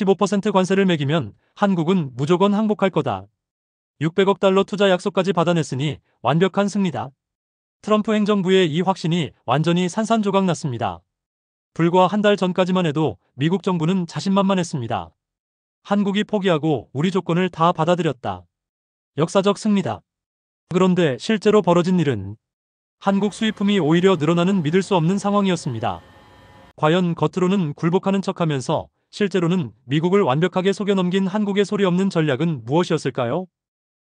15% 관세를 매기면 한국은 무조건 항복할 거다. 600억 달러 투자 약속까지 받아냈으니 완벽한 승리다. 트럼프 행정부의 이 확신이 완전히 산산조각 났습니다. 불과 한 달 전까지만 해도 미국 정부는 자신만만했습니다. 한국이 포기하고 우리 조건을 다 받아들였다. 역사적 승리다. 그런데 실제로 벌어진 일은 한국 수입품이 오히려 늘어나는 믿을 수 없는 상황이었습니다. 과연 겉으로는 굴복하는 척하면서 실제로는 미국을 완벽하게 속여넘긴 한국의 소리 없는 전략은 무엇이었을까요?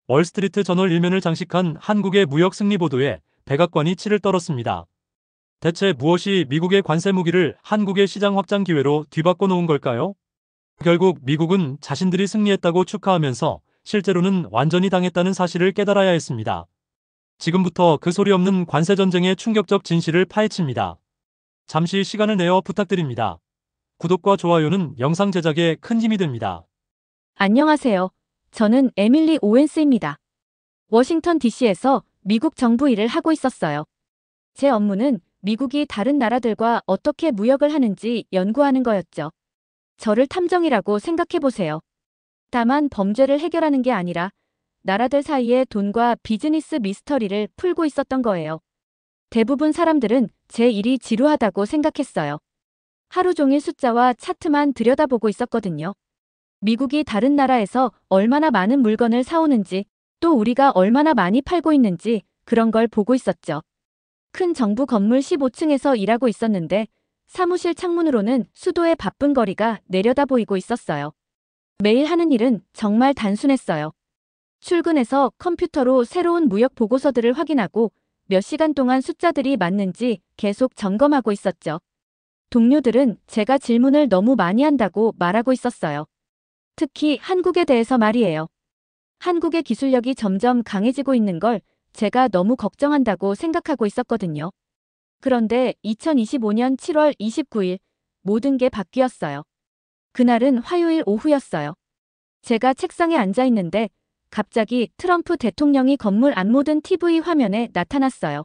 월스트리트 저널 일면을 장식한 한국의 무역 승리 보도에 백악관이 치를 떨었습니다. 대체 무엇이 미국의 관세 무기를 한국의 시장 확장 기회로 뒤바꿔 놓은 걸까요? 결국 미국은 자신들이 승리했다고 축하하면서 실제로는 완전히 당했다는 사실을 깨달아야 했습니다. 지금부터 그 소리 없는 관세 전쟁의 충격적 진실을 파헤칩니다. 잠시 시간을 내어 부탁드립니다. 구독과 좋아요는 영상 제작에 큰 힘이 됩니다. 안녕하세요. 저는 에밀리 오웬스입니다. 워싱턴 DC에서 미국 정부 일을 하고 있었어요. 제 업무는 미국이 다른 나라들과 어떻게 무역을 하는지 연구하는 거였죠. 저를 탐정이라고 생각해보세요. 다만 범죄를 해결하는 게 아니라 나라들 사이의 돈과 비즈니스 미스터리를 풀고 있었던 거예요. 대부분 사람들은 제 일이 지루하다고 생각했어요. 하루 종일 숫자와 차트만 들여다보고 있었거든요. 미국이 다른 나라에서 얼마나 많은 물건을 사오는지, 또 우리가 얼마나 많이 팔고 있는지 그런 걸 보고 있었죠. 큰 정부 건물 15층에서 일하고 있었는데 사무실 창문으로는 수도의 바쁜 거리가 내려다 보이고 있었어요. 매일 하는 일은 정말 단순했어요. 출근해서 컴퓨터로 새로운 무역 보고서들을 확인하고 몇 시간 동안 숫자들이 맞는지 계속 점검하고 있었죠. 동료들은 제가 질문을 너무 많이 한다고 말하고 있었어요. 특히 한국에 대해서 말이에요. 한국의 기술력이 점점 강해지고 있는 걸 제가 너무 걱정한다고 생각하고 있었거든요. 그런데 2025년 7월 29일 모든 게 바뀌었어요. 그날은 화요일 오후였어요. 제가 책상에 앉아 있는데 갑자기 트럼프 대통령이 건물 안 모든 TV 화면에 나타났어요.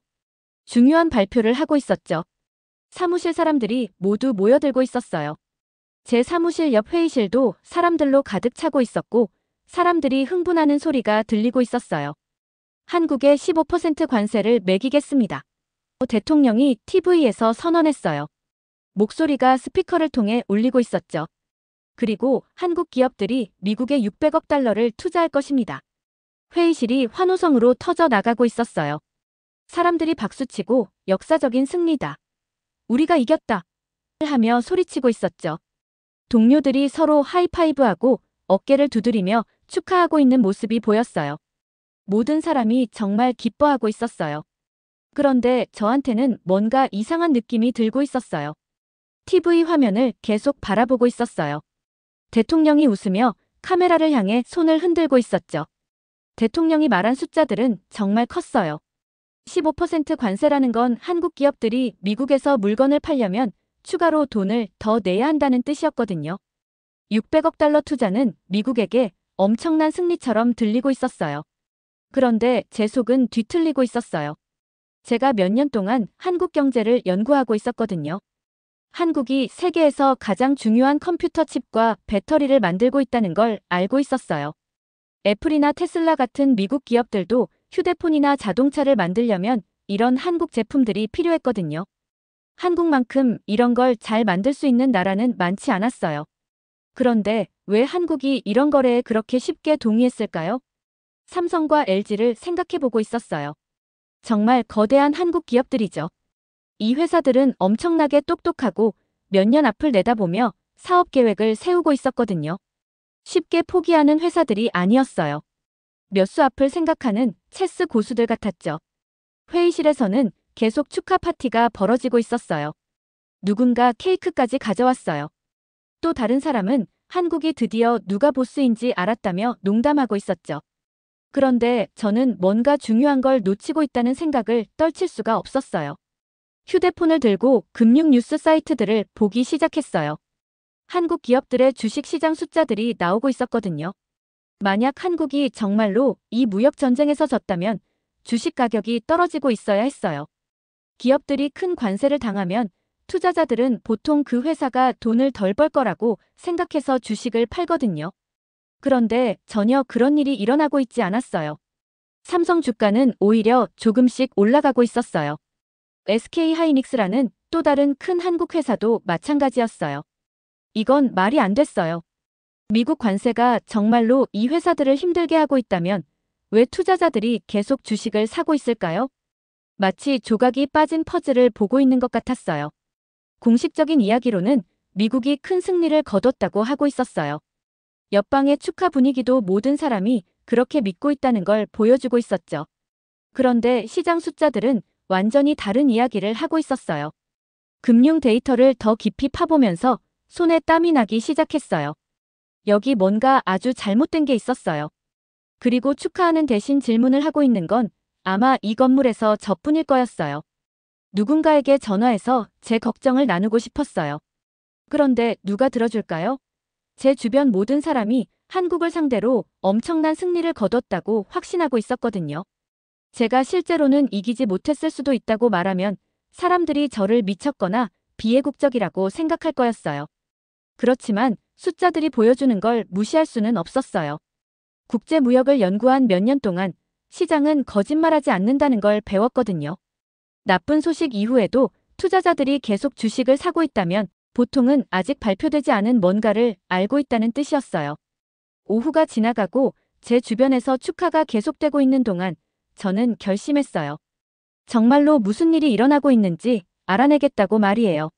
중요한 발표를 하고 있었죠. 사무실 사람들이 모두 모여들고 있었어요. 제 사무실 옆 회의실도 사람들로 가득 차고 있었고 사람들이 흥분하는 소리가 들리고 있었어요. 한국에 15% 관세를 매기겠습니다. 대통령이 TV에서 선언했어요. 목소리가 스피커를 통해 울리고 있었죠. 그리고 한국 기업들이 미국에 600억 달러를 투자할 것입니다. 회의실이 환호성으로 터져 나가고 있었어요. 사람들이 박수치고 역사적인 승리다. 우리가 이겼다. 하며 소리치고 있었죠. 동료들이 서로 하이파이브하고 어깨를 두드리며 축하하고 있는 모습이 보였어요. 모든 사람이 정말 기뻐하고 있었어요. 그런데 저한테는 뭔가 이상한 느낌이 들고 있었어요. TV 화면을 계속 바라보고 있었어요. 대통령이 웃으며 카메라를 향해 손을 흔들고 있었죠. 대통령이 말한 숫자들은 정말 컸어요. 15% 관세라는 건 한국 기업들이 미국에서 물건을 팔려면 추가로 돈을 더 내야 한다는 뜻이었거든요. 600억 달러 투자는 미국에게 엄청난 승리처럼 들리고 있었어요. 그런데 제 속은 뒤틀리고 있었어요. 제가 몇 년 동안 한국 경제를 연구하고 있었거든요. 한국이 세계에서 가장 중요한 컴퓨터 칩과 배터리를 만들고 있다는 걸 알고 있었어요. 애플이나 테슬라 같은 미국 기업들도 휴대폰이나 자동차를 만들려면 이런 한국 제품들이 필요했거든요. 한국만큼 이런 걸 잘 만들 수 있는 나라는 많지 않았어요. 그런데 왜 한국이 이런 거래에 그렇게 쉽게 동의했을까요? 삼성과 LG를 생각해보고 있었어요. 정말 거대한 한국 기업들이죠. 이 회사들은 엄청나게 똑똑하고 몇 년 앞을 내다보며 사업 계획을 세우고 있었거든요. 쉽게 포기하는 회사들이 아니었어요. 몇 수 앞을 생각하는 체스 고수들 같았죠. 회의실에서는 계속 축하 파티가 벌어지고 있었어요. 누군가 케이크까지 가져왔어요. 또 다른 사람은 한국이 드디어 누가 보스인지 알았다며 농담하고 있었죠. 그런데 저는 뭔가 중요한 걸 놓치고 있다는 생각을 떨칠 수가 없었어요. 휴대폰을 들고 금융 뉴스 사이트들을 보기 시작했어요. 한국 기업들의 주식 시장 숫자들이 나오고 있었거든요. 만약 한국이 정말로 이 무역 전쟁에서 졌다면 주식 가격이 떨어지고 있어야 했어요. 기업들이 큰 관세를 당하면 투자자들은 보통 그 회사가 돈을 덜 벌 거라고 생각해서 주식을 팔거든요. 그런데 전혀 그런 일이 일어나고 있지 않았어요. 삼성 주가는 오히려 조금씩 올라가고 있었어요. SK하이닉스라는 또 다른 큰 한국 회사도 마찬가지였어요. 이건 말이 안 됐어요. 미국 관세가 정말로 이 회사들을 힘들게 하고 있다면 왜 투자자들이 계속 주식을 사고 있을까요? 마치 조각이 빠진 퍼즐을 보고 있는 것 같았어요. 공식적인 이야기로는 미국이 큰 승리를 거뒀다고 하고 있었어요. 옆방의 축하 분위기도 모든 사람이 그렇게 믿고 있다는 걸 보여주고 있었죠. 그런데 시장 숫자들은 완전히 다른 이야기를 하고 있었어요. 금융 데이터를 더 깊이 파보면서 손에 땀이 나기 시작했어요. 여기 뭔가 아주 잘못된 게 있었어요. 그리고 축하하는 대신 질문을 하고 있는 건 아마 이 건물에서 저뿐일 거였어요. 누군가에게 전화해서 제 걱정을 나누고 싶었어요. 그런데 누가 들어줄까요? 제 주변 모든 사람이 한국을 상대로 엄청난 승리를 거뒀다고 확신하고 있었거든요. 제가 실제로는 이기지 못했을 수도 있다고 말하면 사람들이 저를 미쳤거나 비애국적이라고 생각할 거였어요. 그렇지만 숫자들이 보여주는 걸 무시할 수는 없었어요. 국제무역을 연구한 몇 년 동안 시장은 거짓말하지 않는다는 걸 배웠거든요. 나쁜 소식 이후에도 투자자들이 계속 주식을 사고 있다면 보통은 아직 발표되지 않은 뭔가를 알고 있다는 뜻이었어요. 오후가 지나가고 제 주변에서 축하가 계속되고 있는 동안 저는 결심했어요. 정말로 무슨 일이 일어나고 있는지 알아내겠다고 말이에요.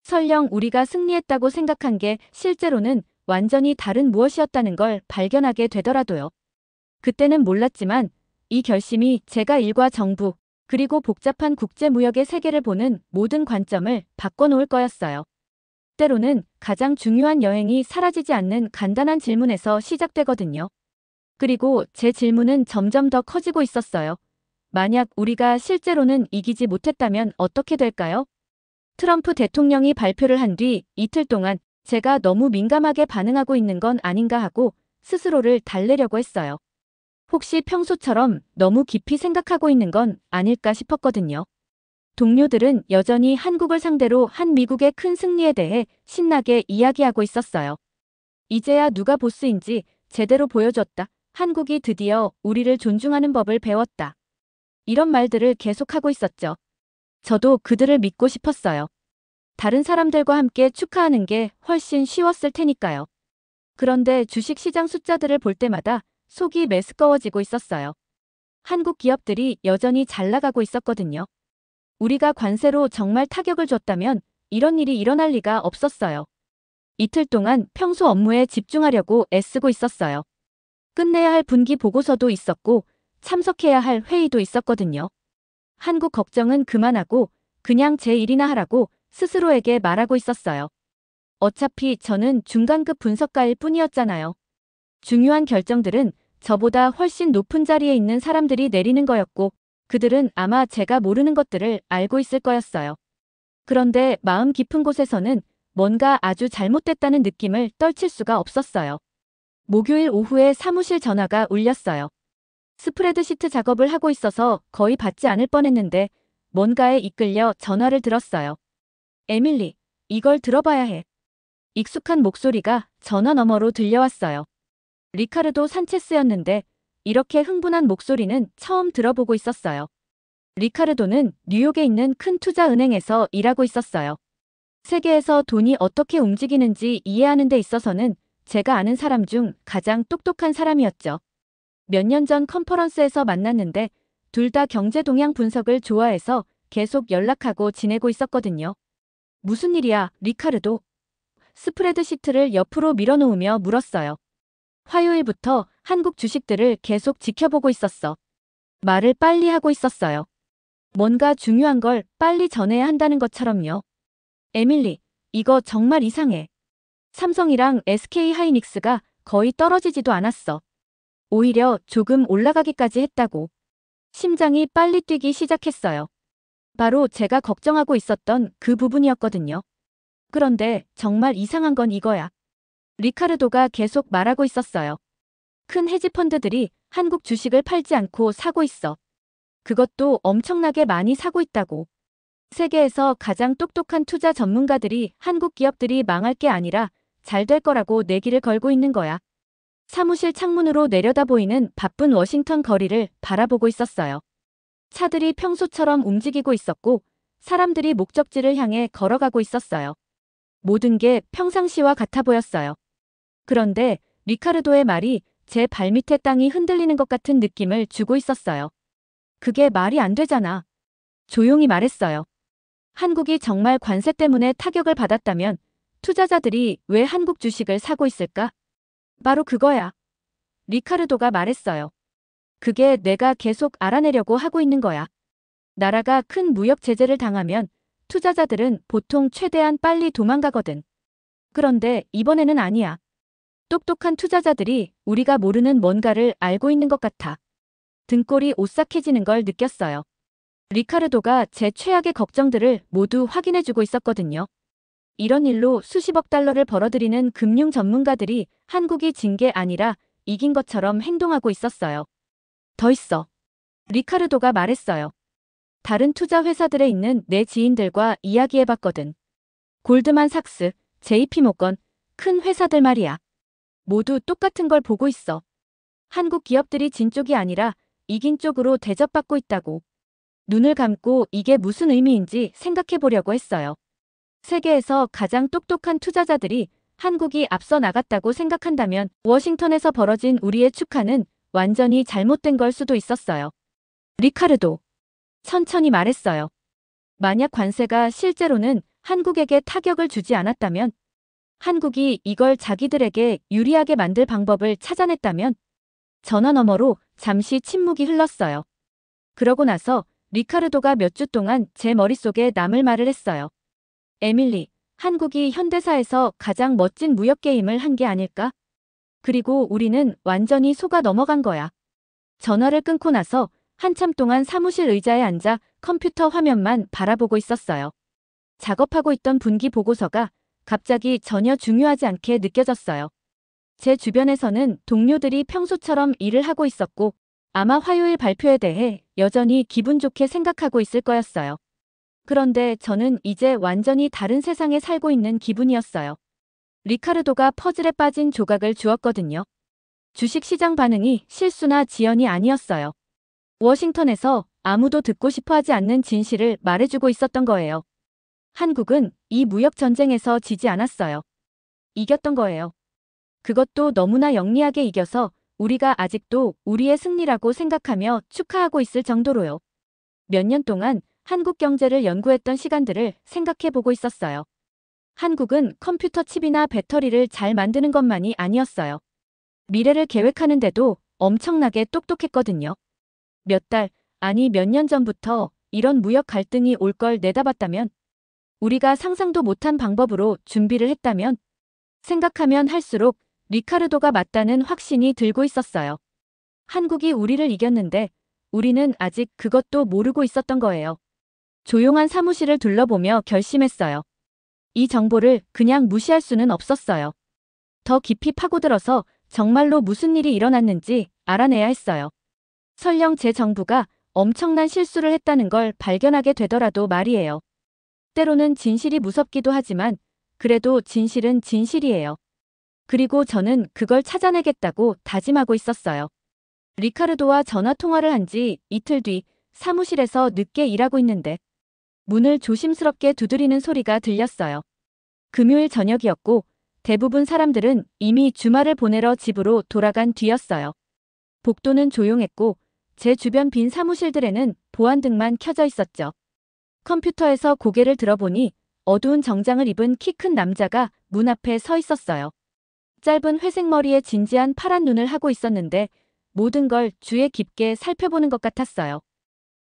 설령 우리가 승리했다고 생각한 게 실제로는 완전히 다른 무엇이었다는 걸 발견하게 되더라도요. 그때는 몰랐지만 이 결심이 제가 일과 정부 그리고 복잡한 국제무역의 세계를 보는 모든 관점을 바꿔놓을 거였어요. 때로는 가장 중요한 여행이 사라지지 않는 간단한 질문에서 시작되거든요. 그리고 제 질문은 점점 더 커지고 있었어요. 만약 우리가 실제로는 이기지 못했다면 어떻게 될까요? 트럼프 대통령이 발표를 한 뒤 이틀 동안 제가 너무 민감하게 반응하고 있는 건 아닌가 하고 스스로를 달래려고 했어요. 혹시 평소처럼 너무 깊이 생각하고 있는 건 아닐까 싶었거든요. 동료들은 여전히 한국을 상대로 한 미국의 큰 승리에 대해 신나게 이야기하고 있었어요. 이제야 누가 보스인지 제대로 보여줬다. 한국이 드디어 우리를 존중하는 법을 배웠다. 이런 말들을 계속하고 있었죠. 저도 그들을 믿고 싶었어요. 다른 사람들과 함께 축하하는 게 훨씬 쉬웠을 테니까요. 그런데 주식시장 숫자들을 볼 때마다 속이 메스꺼워지고 있었어요. 한국 기업들이 여전히 잘 나가고 있었거든요. 우리가 관세로 정말 타격을 줬다면 이런 일이 일어날 리가 없었어요. 이틀 동안 평소 업무에 집중하려고 애쓰고 있었어요. 끝내야 할 분기 보고서도 있었고 참석해야 할 회의도 있었거든요. 한국 걱정은 그만하고 그냥 제 일이나 하라고 스스로에게 말하고 있었어요. 어차피 저는 중간급 분석가일 뿐이었잖아요. 중요한 결정들은 저보다 훨씬 높은 자리에 있는 사람들이 내리는 거였고 그들은 아마 제가 모르는 것들을 알고 있을 거였어요. 그런데 마음 깊은 곳에서는 뭔가 아주 잘못됐다는 느낌을 떨칠 수가 없었어요. 목요일 오후에 사무실 전화가 울렸어요. 스프레드시트 작업을 하고 있어서 거의 받지 않을 뻔했는데 뭔가에 이끌려 전화를 들었어요. 에밀리, 이걸 들어봐야 해. 익숙한 목소리가 전화 너머로 들려왔어요. 리카르도 산체스였는데 이렇게 흥분한 목소리는 처음 들어보고 있었어요. 리카르도는 뉴욕에 있는 큰 투자은행에서 일하고 있었어요. 세계에서 돈이 어떻게 움직이는지 이해하는 데 있어서는 제가 아는 사람 중 가장 똑똑한 사람이었죠. 몇 년 전 컨퍼런스에서 만났는데 둘 다 경제 동향 분석을 좋아해서 계속 연락하고 지내고 있었거든요. 무슨 일이야, 리카르도? 스프레드시트를 옆으로 밀어놓으며 물었어요. 화요일부터 한국 주식들을 계속 지켜보고 있었어. 말을 빨리 하고 있었어요. 뭔가 중요한 걸 빨리 전해야 한다는 것처럼요. 에밀리, 이거 정말 이상해. 삼성이랑 SK하이닉스가 거의 떨어지지도 않았어. 오히려 조금 올라가기까지 했다고. 심장이 빨리 뛰기 시작했어요. 바로 제가 걱정하고 있었던 그 부분이었거든요. 그런데 정말 이상한 건 이거야. 리카르도가 계속 말하고 있었어요. 큰 헤지펀드들이 한국 주식을 팔지 않고 사고 있어. 그것도 엄청나게 많이 사고 있다고. 세계에서 가장 똑똑한 투자 전문가들이 한국 기업들이 망할 게 아니라 잘 될 거라고 내기를 걸고 있는 거야. 사무실 창문으로 내려다 보이는 바쁜 워싱턴 거리를 바라보고 있었어요. 차들이 평소처럼 움직이고 있었고 사람들이 목적지를 향해 걸어가고 있었어요. 모든 게 평상시와 같아 보였어요. 그런데 리카르도의 말이 제 발밑에 땅이 흔들리는 것 같은 느낌을 주고 있었어요. 그게 말이 안 되잖아. 조용히 말했어요. 한국이 정말 관세 때문에 타격을 받았다면 투자자들이 왜 한국 주식을 사고 있을까? 바로 그거야. 리카르도가 말했어요. 그게 내가 계속 알아내려고 하고 있는 거야. 나라가 큰 무역 제재를 당하면 투자자들은 보통 최대한 빨리 도망가거든. 그런데 이번에는 아니야. 똑똑한 투자자들이 우리가 모르는 뭔가를 알고 있는 것 같아. 등골이 오싹해지는 걸 느꼈어요. 리카르도가 제 최악의 걱정들을 모두 확인해주고 있었거든요. 이런 일로 수십억 달러를 벌어들이는 금융 전문가들이 한국이 진 게 아니라 이긴 것처럼 행동하고 있었어요. 더 있어. 리카르도가 말했어요. 다른 투자 회사들에 있는 내 지인들과 이야기해봤거든. 골드만삭스, JP모건, 큰 회사들 말이야. 모두 똑같은 걸 보고 있어. 한국 기업들이 진 쪽이 아니라 이긴 쪽으로 대접받고 있다고. 눈을 감고 이게 무슨 의미인지 생각해 보려고 했어요. 세계에서 가장 똑똑한 투자자들이 한국이 앞서 나갔다고 생각한다면 워싱턴에서 벌어진 우리의 축하는 완전히 잘못된 걸 수도 있었어요. 리카르도. 천천히 말했어요. 만약 관세가 실제로는 한국에게 타격을 주지 않았다면, 한국이 이걸 자기들에게 유리하게 만들 방법을 찾아냈다면, 전화 너머로 잠시 침묵이 흘렀어요. 그러고 나서 리카르도가 몇 주 동안 제 머릿속에 남을 말을 했어요. 에밀리, 한국이 현대사에서 가장 멋진 무역 게임을 한 게 아닐까? 그리고 우리는 완전히 속아 넘어간 거야. 전화를 끊고 나서 한참 동안 사무실 의자에 앉아 컴퓨터 화면만 바라보고 있었어요. 작업하고 있던 분기 보고서가 갑자기 전혀 중요하지 않게 느껴졌어요. 제 주변에서는 동료들이 평소처럼 일을 하고 있었고 아마 화요일 발표에 대해 여전히 기분 좋게 생각하고 있을 거였어요. 그런데 저는 이제 완전히 다른 세상에 살고 있는 기분이었어요. 리카르도가 퍼즐에 빠진 조각을 주었거든요. 주식시장 반응이 실수나 지연이 아니었어요. 워싱턴에서 아무도 듣고 싶어 하지 않는 진실을 말해주고 있었던 거예요. 한국은 이 무역 전쟁에서 지지 않았어요. 이겼던 거예요. 그것도 너무나 영리하게 이겨서 우리가 아직도 우리의 승리라고 생각하며 축하하고 있을 정도로요. 몇 년 동안 한국 경제를 연구했던 시간들을 생각해 보고 있었어요. 한국은 컴퓨터 칩이나 배터리를 잘 만드는 것만이 아니었어요. 미래를 계획하는데도 엄청나게 똑똑했거든요. 몇 달, 아니 몇 년 전부터 이런 무역 갈등이 올 걸 내다봤다면, 우리가 상상도 못한 방법으로 준비를 했다면, 생각하면 할수록 리카르도가 맞다는 확신이 들고 있었어요. 한국이 우리를 이겼는데 우리는 아직 그것도 모르고 있었던 거예요. 조용한 사무실을 둘러보며 결심했어요. 이 정보를 그냥 무시할 수는 없었어요. 더 깊이 파고들어서 정말로 무슨 일이 일어났는지 알아내야 했어요. 설령 제 정부가 엄청난 실수를 했다는 걸 발견하게 되더라도 말이에요. 때로는 진실이 무섭기도 하지만 그래도 진실은 진실이에요. 그리고 저는 그걸 찾아내겠다고 다짐하고 있었어요. 리카르도와 전화 통화를 한 지 이틀 뒤 사무실에서 늦게 일하고 있는데 문을 조심스럽게 두드리는 소리가 들렸어요. 금요일 저녁이었고 대부분 사람들은 이미 주말을 보내러 집으로 돌아간 뒤였어요. 복도는 조용했고 제 주변 빈 사무실들에는 보안등만 켜져 있었죠. 컴퓨터에서 고개를 들어보니 어두운 정장을 입은 키 큰 남자가 문 앞에 서 있었어요. 짧은 회색 머리에 진지한 파란 눈을 하고 있었는데 모든 걸 주의 깊게 살펴보는 것 같았어요.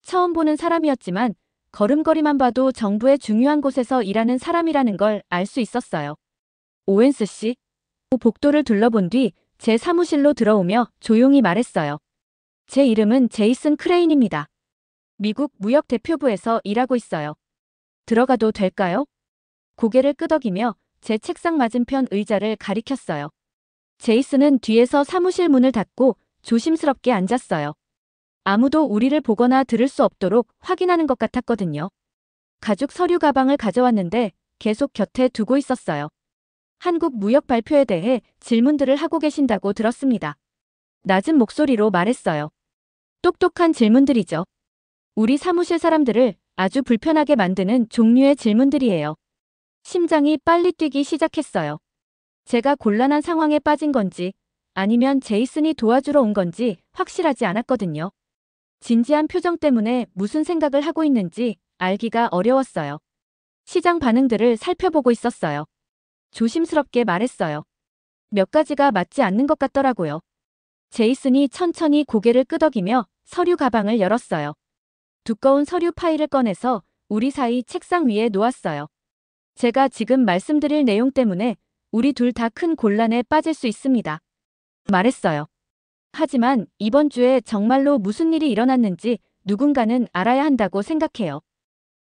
처음 보는 사람이었지만 걸음걸이만 봐도 정부의 중요한 곳에서 일하는 사람이라는 걸 알 수 있었어요. 오웬스 씨? 복도를 둘러본 뒤 제 사무실로 들어오며 조용히 말했어요. 제 이름은 제이슨 크레인입니다. 미국 무역대표부에서 일하고 있어요. 들어가도 될까요? 고개를 끄덕이며 제 책상 맞은편 의자를 가리켰어요. 제이슨은 뒤에서 사무실 문을 닫고 조심스럽게 앉았어요. 아무도 우리를 보거나 들을 수 없도록 확인하는 것 같았거든요. 가죽 서류 가방을 가져왔는데 계속 곁에 두고 있었어요. 한국 무역 발표에 대해 질문들을 하고 계신다고 들었습니다. 낮은 목소리로 말했어요. 똑똑한 질문들이죠. 우리 사무실 사람들을 아주 불편하게 만드는 종류의 질문들이에요. 심장이 빨리 뛰기 시작했어요. 제가 곤란한 상황에 빠진 건지 아니면 제이슨이 도와주러 온 건지 확실하지 않았거든요. 진지한 표정 때문에 무슨 생각을 하고 있는지 알기가 어려웠어요. 시장 반응들을 살펴보고 있었어요. 조심스럽게 말했어요. 몇 가지가 맞지 않는 것 같더라고요. 제이슨이 천천히 고개를 끄덕이며 서류 가방을 열었어요. 두꺼운 서류 파일을 꺼내서 우리 사이 책상 위에 놓았어요. 제가 지금 말씀드릴 내용 때문에 우리 둘 다 큰 곤란에 빠질 수 있습니다. 말했어요. 하지만 이번 주에 정말로 무슨 일이 일어났는지 누군가는 알아야 한다고 생각해요.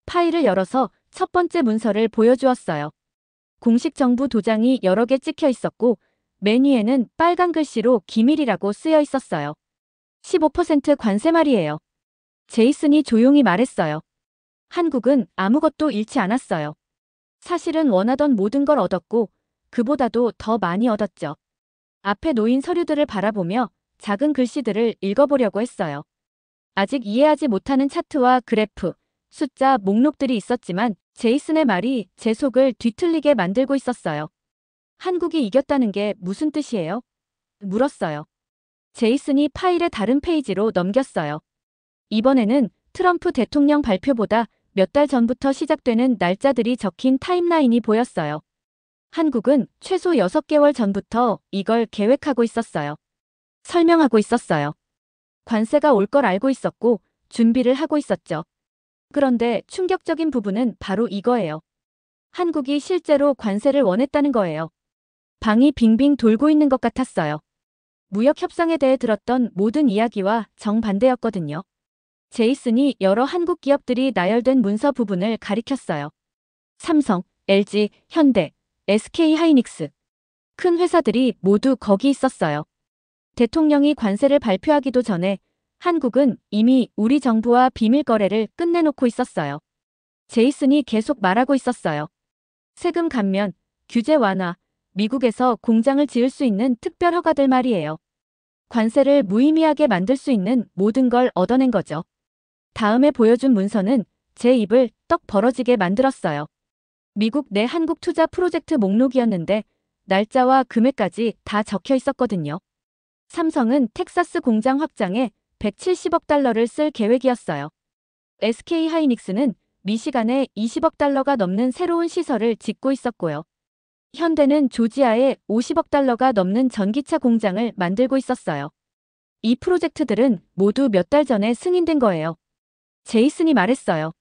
파일을 열어서 첫 번째 문서를 보여주었어요. 공식 정부 도장이 여러 개 찍혀 있었고 맨 위에는 빨간 글씨로 기밀이라고 쓰여 있었어요. 15% 관세 말이에요. 제이슨이 조용히 말했어요. 한국은 아무것도 잃지 않았어요. 사실은 원하던 모든 걸 얻었고 그보다도 더 많이 얻었죠. 앞에 놓인 서류들을 바라보며 작은 글씨들을 읽어보려고 했어요. 아직 이해하지 못하는 차트와 그래프, 숫자, 목록들이 있었지만 제이슨의 말이 제 속을 뒤틀리게 만들고 있었어요. 한국이 이겼다는 게 무슨 뜻이에요? 물었어요. 제이슨이 파일의 다른 페이지로 넘겼어요. 이번에는 트럼프 대통령 발표보다 몇 달 전부터 시작되는 날짜들이 적힌 타임라인이 보였어요. 한국은 최소 6개월 전부터 이걸 계획하고 있었어요. 설명하고 있었어요. 관세가 올 걸 알고 있었고 준비를 하고 있었죠. 그런데 충격적인 부분은 바로 이거예요. 한국이 실제로 관세를 원했다는 거예요. 방이 빙빙 돌고 있는 것 같았어요. 무역 협상에 대해 들었던 모든 이야기와 정반대였거든요. 제이슨이 여러 한국 기업들이 나열된 문서 부분을 가리켰어요. 삼성, LG, 현대, SK 하이닉스. 큰 회사들이 모두 거기 있었어요. 대통령이 관세를 발표하기도 전에 한국은 이미 우리 정부와 비밀 거래를 끝내놓고 있었어요. 제이슨이 계속 말하고 있었어요. 세금 감면, 규제 완화, 미국에서 공장을 지을 수 있는 특별 허가들 말이에요. 관세를 무의미하게 만들 수 있는 모든 걸 얻어낸 거죠. 다음에 보여준 문서는 제 입을 떡 벌어지게 만들었어요. 미국 내 한국 투자 프로젝트 목록이었는데 날짜와 금액까지 다 적혀 있었거든요. 삼성은 텍사스 공장 확장에 170억 달러를 쓸 계획이었어요. SK 하이닉스는 미시간에 20억 달러가 넘는 새로운 시설을 짓고 있었고요. 현대는 조지아에 50억 달러가 넘는 전기차 공장을 만들고 있었어요. 이 프로젝트들은 모두 몇 달 전에 승인된 거예요. 제이슨이 말했어요.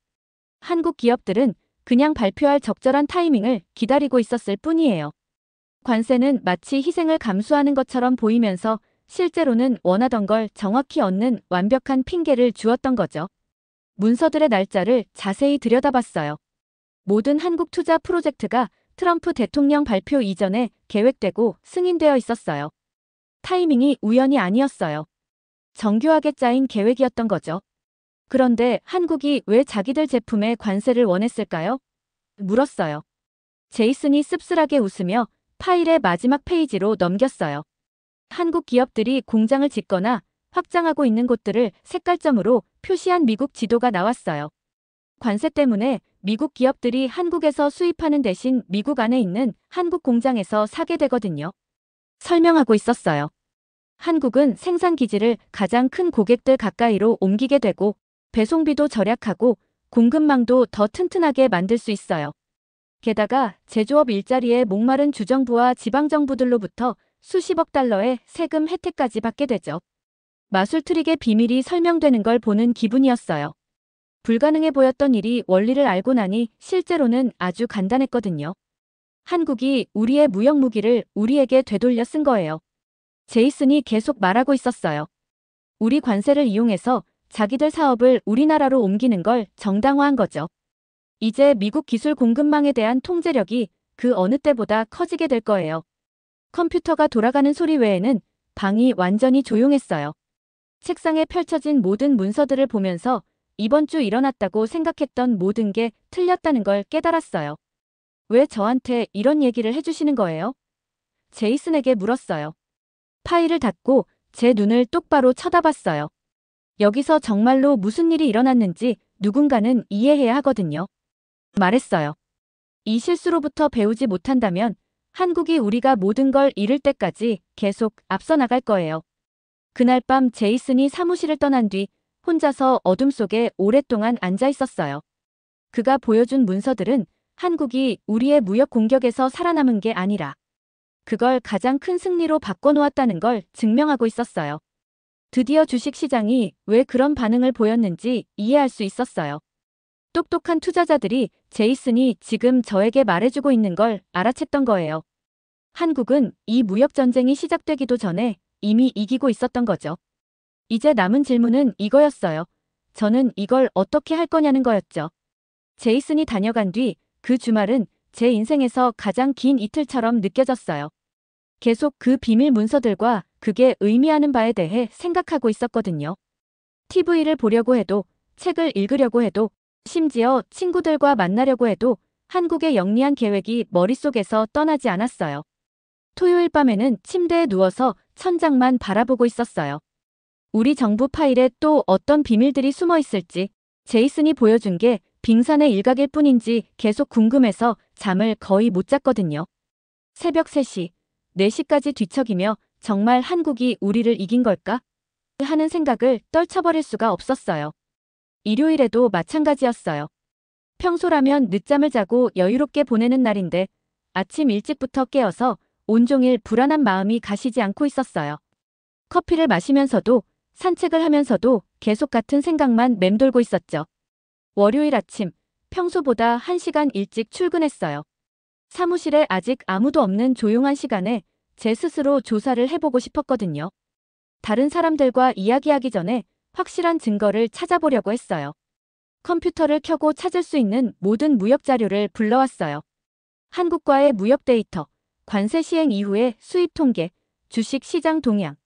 한국 기업들은 그냥 발표할 적절한 타이밍을 기다리고 있었을 뿐이에요. 관세는 마치 희생을 감수하는 것처럼 보이면서 실제로는 원하던 걸 정확히 얻는 완벽한 핑계를 주었던 거죠. 문서들의 날짜를 자세히 들여다봤어요. 모든 한국 투자 프로젝트가 트럼프 대통령 발표 이전에 계획되고 승인되어 있었어요. 타이밍이 우연이 아니었어요. 정교하게 짜인 계획이었던 거죠. 그런데 한국이 왜 자기들 제품에 관세를 원했을까요? 물었어요. 제이슨이 씁쓸하게 웃으며 파일의 마지막 페이지로 넘겼어요. 한국 기업들이 공장을 짓거나 확장하고 있는 곳들을 색깔점으로 표시한 미국 지도가 나왔어요. 관세 때문에 미국 기업들이 한국에서 수입하는 대신 미국 안에 있는 한국 공장에서 사게 되거든요. 설명하고 있었어요. 한국은 생산 기지를 가장 큰 고객들 가까이로 옮기게 되고 배송비도 절약하고 공급망도 더 튼튼하게 만들 수 있어요. 게다가 제조업 일자리에 목마른 주정부와 지방정부들로부터 수십억 달러의 세금 혜택까지 받게 되죠. 마술 트릭의 비밀이 설명되는 걸 보는 기분이었어요. 불가능해 보였던 일이 원리를 알고 나니 실제로는 아주 간단했거든요. 한국이 우리의 무역 무기를 우리에게 되돌려 쓴 거예요. 제이슨이 계속 말하고 있었어요. 우리 관세를 이용해서 자기들 사업을 우리나라로 옮기는 걸 정당화한 거죠. 이제 미국 기술 공급망에 대한 통제력이 그 어느 때보다 커지게 될 거예요. 컴퓨터가 돌아가는 소리 외에는 방이 완전히 조용했어요. 책상에 펼쳐진 모든 문서들을 보면서 이번 주 일어났다고 생각했던 모든 게 틀렸다는 걸 깨달았어요. 왜 저한테 이런 얘기를 해주시는 거예요? 제이슨에게 물었어요. 파일을 닫고 제 눈을 똑바로 쳐다봤어요. 여기서 정말로 무슨 일이 일어났는지 누군가는 이해해야 하거든요. 말했어요. 이 실수로부터 배우지 못한다면 한국이 우리가 모든 걸 잃을 때까지 계속 앞서 나갈 거예요. 그날 밤 제이슨이 사무실을 떠난 뒤 혼자서 어둠 속에 오랫동안 앉아 있었어요. 그가 보여준 문서들은 한국이 우리의 무역 공격에서 살아남은 게 아니라 그걸 가장 큰 승리로 바꿔놓았다는 걸 증명하고 있었어요. 드디어 주식시장이 왜 그런 반응을 보였는지 이해할 수 있었어요. 똑똑한 투자자들이 제이슨이 지금 저에게 말해주고 있는 걸 알아챘던 거예요. 한국은 이 무역전쟁이 시작되기도 전에 이미 이기고 있었던 거죠. 이제 남은 질문은 이거였어요. 저는 이걸 어떻게 할 거냐는 거였죠. 제이슨이 다녀간 뒤 그 주말은 제 인생에서 가장 긴 이틀처럼 느껴졌어요. 계속 그 비밀 문서들과 그게 의미하는 바에 대해 생각하고 있었거든요. TV를 보려고 해도, 책을 읽으려고 해도, 심지어 친구들과 만나려고 해도 한국의 영리한 계획이 머릿속에서 떠나지 않았어요. 토요일 밤에는 침대에 누워서 천장만 바라보고 있었어요. 우리 정부 파일에 또 어떤 비밀들이 숨어 있을지, 제이슨이 보여준 게 빙산의 일각일 뿐인지 계속 궁금해서 잠을 거의 못 잤거든요. 새벽 3시, 4시까지 뒤척이며 정말 한국이 우리를 이긴 걸까? 하는 생각을 떨쳐버릴 수가 없었어요. 일요일에도 마찬가지였어요. 평소라면 늦잠을 자고 여유롭게 보내는 날인데 아침 일찍부터 깨어서 온종일 불안한 마음이 가시지 않고 있었어요. 커피를 마시면서도 산책을 하면서도 계속 같은 생각만 맴돌고 있었죠. 월요일 아침, 평소보다 1시간 일찍 출근했어요. 사무실에 아직 아무도 없는 조용한 시간에 제 스스로 조사를 해보고 싶었거든요. 다른 사람들과 이야기하기 전에 확실한 증거를 찾아보려고 했어요. 컴퓨터를 켜고 찾을 수 있는 모든 무역 자료를 불러왔어요. 한국과의 무역 데이터, 관세 시행 이후의 수입 통계, 주식 시장 동향.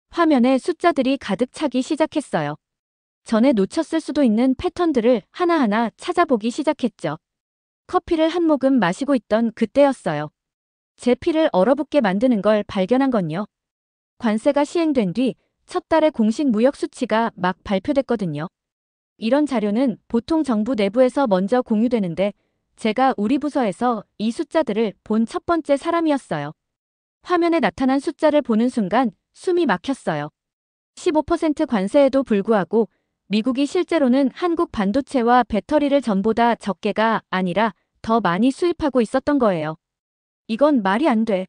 화면에 숫자들이 가득 차기 시작했어요. 전에 놓쳤을 수도 있는 패턴들을 하나하나 찾아보기 시작했죠. 커피를 한 모금 마시고 있던 그때였어요. 제 피를 얼어붙게 만드는 걸 발견한 건요. 관세가 시행된 뒤 첫 달의 공식 무역 수치가 막 발표됐거든요. 이런 자료는 보통 정부 내부에서 먼저 공유되는데 제가 우리 부서에서 이 숫자들을 본 첫 번째 사람이었어요. 화면에 나타난 숫자를 보는 순간 숨이 막혔어요. 15% 관세에도 불구하고 미국이 실제로는 한국 반도체와 배터리를 전보다 적게가 아니라 더 많이 수입하고 있었던 거예요. 이건 말이 안 돼.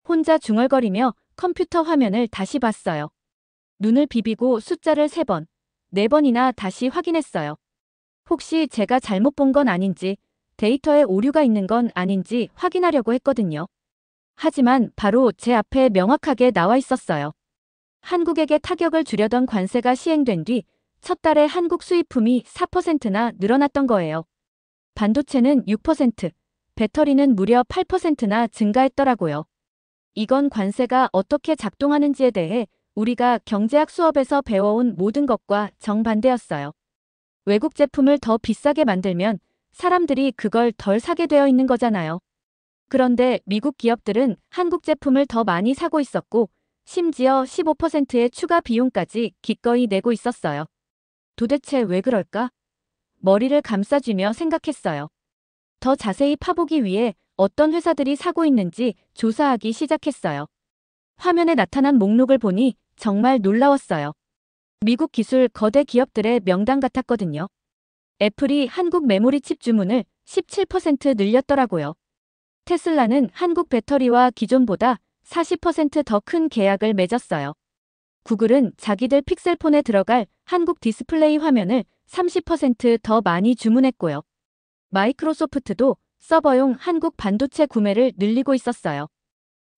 혼자 중얼거리며 컴퓨터 화면을 다시 봤어요. 눈을 비비고 숫자를 3번, 4번이나 다시 확인했어요. 혹시 제가 잘못 본 건 아닌지, 데이터에 오류가 있는 건 아닌지 확인하려고 했거든요. 하지만 바로 제 앞에 명확하게 나와 있었어요. 한국에게 타격을 주려던 관세가 시행된 뒤 첫 달에 한국 수입품이 4%나 늘어났던 거예요. 반도체는 6%, 배터리는 무려 8%나 증가했더라고요. 이건 관세가 어떻게 작동하는지에 대해 우리가 경제학 수업에서 배워온 모든 것과 정반대였어요. 외국 제품을 더 비싸게 만들면 사람들이 그걸 덜 사게 되어 있는 거잖아요. 그런데 미국 기업들은 한국 제품을 더 많이 사고 있었고 심지어 15%의 추가 비용까지 기꺼이 내고 있었어요. 도대체 왜 그럴까? 머리를 감싸쥐며 생각했어요. 더 자세히 파보기 위해 어떤 회사들이 사고 있는지 조사하기 시작했어요. 화면에 나타난 목록을 보니 정말 놀라웠어요. 미국 기술 거대 기업들의 명단 같았거든요. 애플이 한국 메모리 칩 주문을 17% 늘렸더라고요. 테슬라는 한국 배터리와 기존보다 40% 더 큰 계약을 맺었어요. 구글은 자기들 픽셀폰에 들어갈 한국 디스플레이 화면을 30% 더 많이 주문했고요. 마이크로소프트도 서버용 한국 반도체 구매를 늘리고 있었어요.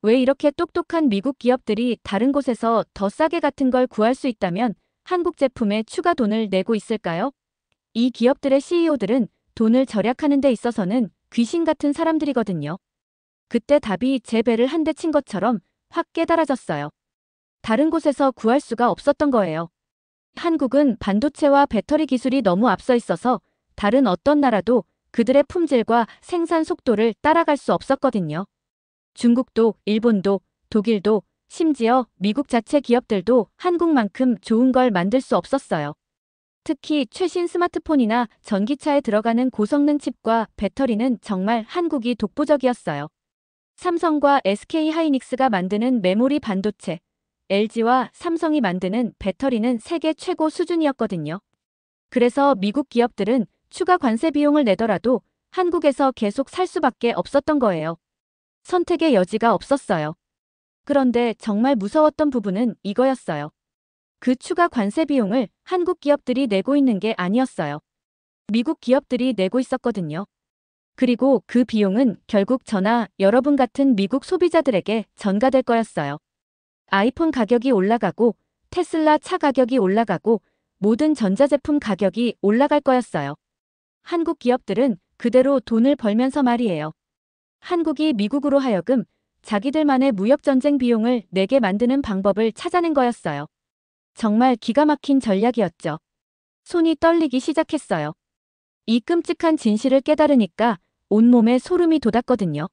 왜 이렇게 똑똑한 미국 기업들이 다른 곳에서 더 싸게 같은 걸 구할 수 있다면 한국 제품에 추가 돈을 내고 있을까요? 이 기업들의 CEO들은 돈을 절약하는 데 있어서는 귀신 같은 사람들이거든요. 그때 답이 제 배를 한 대 친 것처럼 확 깨달아졌어요. 다른 곳에서 구할 수가 없었던 거예요. 한국은 반도체와 배터리 기술이 너무 앞서 있어서 다른 어떤 나라도 그들의 품질과 생산 속도를 따라갈 수 없었거든요. 중국도, 일본도, 독일도, 심지어 미국 자체 기업들도 한국만큼 좋은 걸 만들 수 없었어요. 특히 최신 스마트폰이나 전기차에 들어가는 고성능 칩과 배터리는 정말 한국이 독보적이었어요. 삼성과 SK 하이닉스가 만드는 메모리 반도체, LG와 삼성이 만드는 배터리는 세계 최고 수준이었거든요. 그래서 미국 기업들은 추가 관세 비용을 내더라도 한국에서 계속 살 수밖에 없었던 거예요. 선택의 여지가 없었어요. 그런데 정말 무서웠던 부분은 이거였어요. 그 추가 관세 비용을 한국 기업들이 내고 있는 게 아니었어요. 미국 기업들이 내고 있었거든요. 그리고 그 비용은 결국 저나 여러분 같은 미국 소비자들에게 전가될 거였어요. 아이폰 가격이 올라가고 테슬라 차 가격이 올라가고 모든 전자제품 가격이 올라갈 거였어요. 한국 기업들은 그대로 돈을 벌면서 말이에요. 한국이 미국으로 하여금 자기들만의 무역전쟁 비용을 내게 만드는 방법을 찾아낸 거였어요. 정말 기가 막힌 전략이었죠. 손이 떨리기 시작했어요. 이 끔찍한 진실을 깨달으니까 온몸에 소름이 돋았거든요.